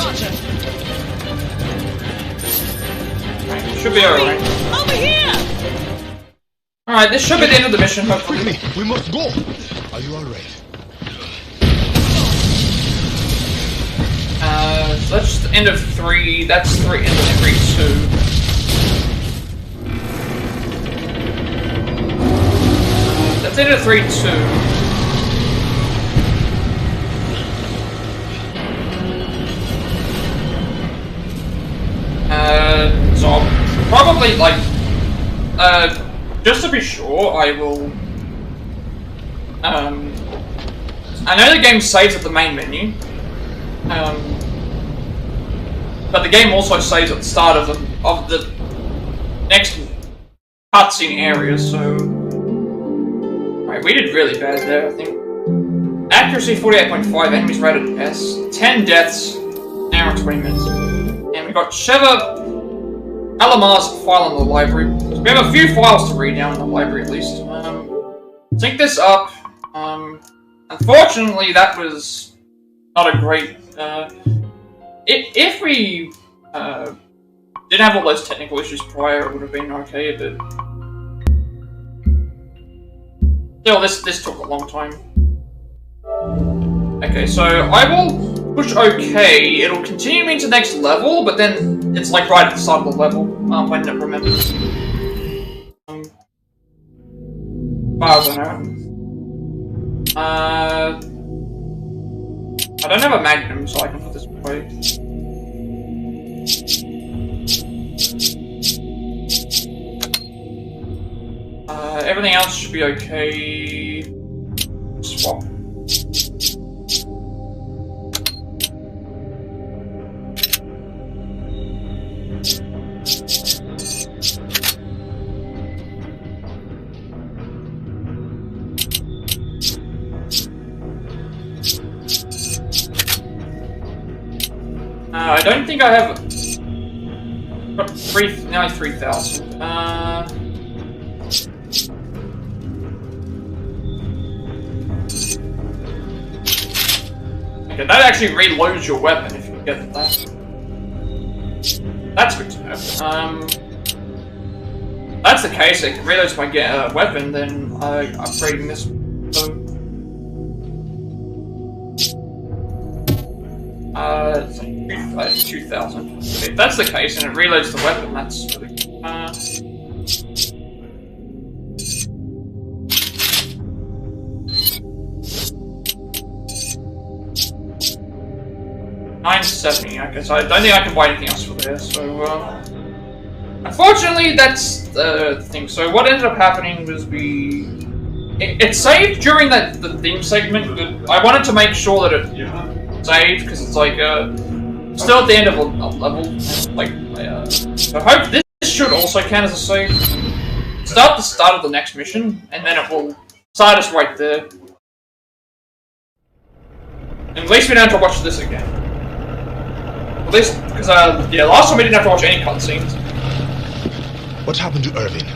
[SPEAKER 1] Should be alright.
[SPEAKER 2] Over here!
[SPEAKER 1] Alright, this should be the end of the mission, hopefully.
[SPEAKER 6] We must go. Are you alright?
[SPEAKER 1] So that's just the end of 3. That's end of 3, 2. did it 3-2. So I'll probably, like, just to be sure, I will, I know the game saves at the main menu, but the game also saves at the start of the next cutscene area, so... Alright, we did really bad there, I think. Accuracy 48.5, enemies rated S, 10 deaths, an hour and 20 minutes. And we got Sheva Alamar's file in the library. So we have a few files to read now in the library at least. Sync this up. Unfortunately, that was not a great... if we didn't have all those technical issues prior, it would have been okay, but... Still, this took a long time. Okay, so I will push OK. It'll continue me to the next level, but then it's like right at the start of the level, when it remembers. I don't know. I don't have a magnum, so I can put this away. Everything else should be okay. Swap. I don't think I have... Got nearly 3,000. Okay, that actually reloads your weapon if you get that. That's good to know. That's the case, it reloads my weapon, then upgrading this. It's like 2,000. If that's the case and it reloads the weapon, that's really good. 970, I guess. I don't think I can buy anything else for this, so, unfortunately, that's the thing. So what ended up happening was it saved during the theme segment, but I wanted to make sure that it saved, because it's like, still at the end of a level, like, so I hope this should also count as a save. Start the start of the next mission, and then it will start us right there. And at least we don't have to watch this again. At least, because, yeah, last time we didn't have to watch any cutscenes.
[SPEAKER 6] What happened to Irving?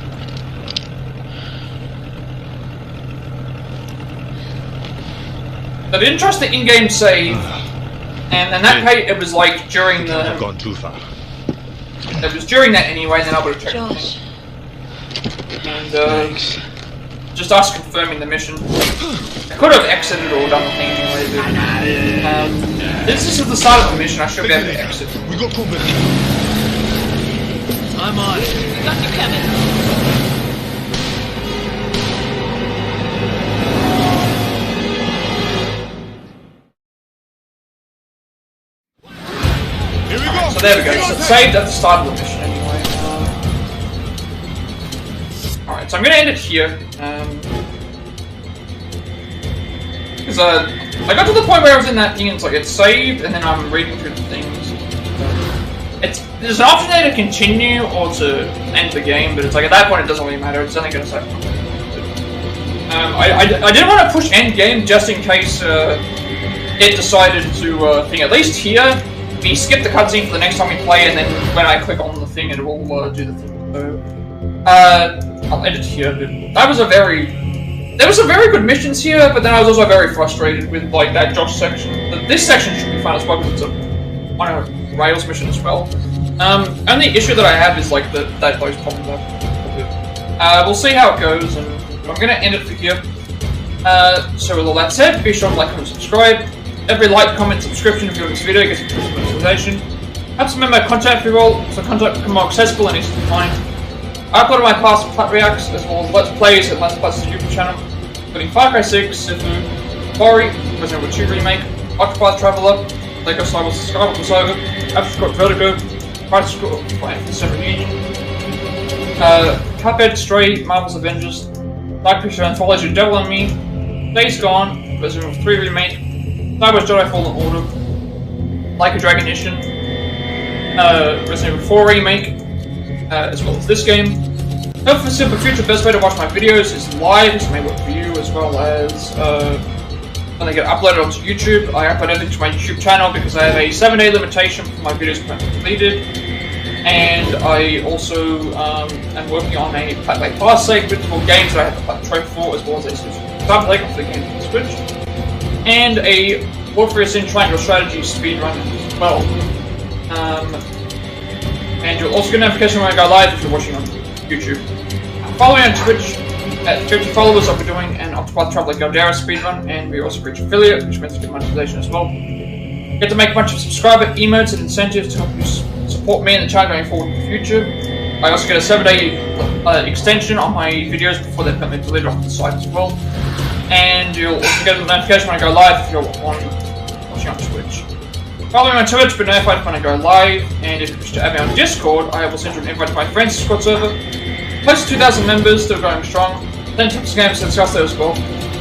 [SPEAKER 1] They didn't trust the in-game save, and in that case, it was like during the...
[SPEAKER 6] I've gone too far.
[SPEAKER 1] It was during that anyway, and then I would have checked.
[SPEAKER 2] Josh.
[SPEAKER 1] And, just us confirming the mission. I could have exited or done the thing anyway, but... this is the start of the mission, I should be able to exit.
[SPEAKER 6] We got company.
[SPEAKER 3] I'm on it.
[SPEAKER 2] We got you, Kevin.
[SPEAKER 6] Here we go.
[SPEAKER 1] So there we go, so it's saved at the start of the mission anyway. Alright, so I'm gonna end it here. Because I got to the point where I was in that thing and it's like, it's saved, and then I'm reading through the things. There's an option there to continue or to end the game, but it's like, at that point it doesn't really matter, it's only gonna say... I didn't want to push end game just in case it decided to thing. At least here, we skip the cutscene for the next time we play, and then when I click on the thing, it will do the thing. So, I'll end it here. But that was there was some very good missions here, but then I was also very frustrated with like that Josh section. This section should be fun as well because it's a Rails mission as well. Only issue that I have is like those problems. We'll see how it goes, and I'm gonna end it for here. So with all that said, be sure to like, comment, subscribe. Every like, comment, subscription if you like this video gets a push notification. Have some member content for you all, so content become more accessible and easy to find. I upload my past Plat reacts as well as Let's Plays at Let's Plat's YouTube channel. including Far Cry 6, Sifu, Quarry, Resident Evil 2 Remake, Octopath Traveler, Lego Star Wars Skywalker Saga, Aftershock Vertigo, Crisis Core Final Reunion, Cuphead, Stray, Marvel's Avengers, Dark Picture Anthology, Devil and Me, Days Gone, Resident Evil 3 Remake, Star Wars Jedi Fallen Order, Like a Dragon Edition, Resident Evil 4 Remake, as well as this game. Hope for the simple future, the best way to watch my videos is live, which may work for you, as well as when they get uploaded onto YouTube. I upload everything to my YouTube channel because I have a 7-day limitation for my videos being completed. And I also am working on a Plat Pass segment for games that I have the Plat Trophy for, as well as a sub leg for the game on Switch. And a Warfare Sin Triangle Strategy speedrun as well. And you'll also get a notification when I go live if you're watching on YouTube. Follow me on Twitch. At 50 followers, I'll be doing an Octopath Traveler Galdera speedrun, and we also reach affiliate, which means I get monetization as well. Get to make a bunch of subscriber emotes and incentives to help you support me and the channel going forward in the future. I also get a 7-day extension on my videos before they're permanently deleted off the site as well. And you'll also get a notification when I go live if you're watching on Twitch. Follow me on Twitch to be notified when I go live, and if you wish to add me on Discord, I will send you an invite to my friends Discord server. Close to 2,000 members, still going strong. Then tips and games to discuss there as well.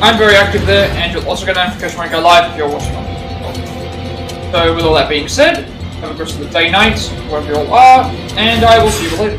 [SPEAKER 1] I'm very active there, and you'll also get a notification when I go live if you're watching on Discord. So with all that being said, have a good rest of the day, night, wherever you all are, and I will see you later.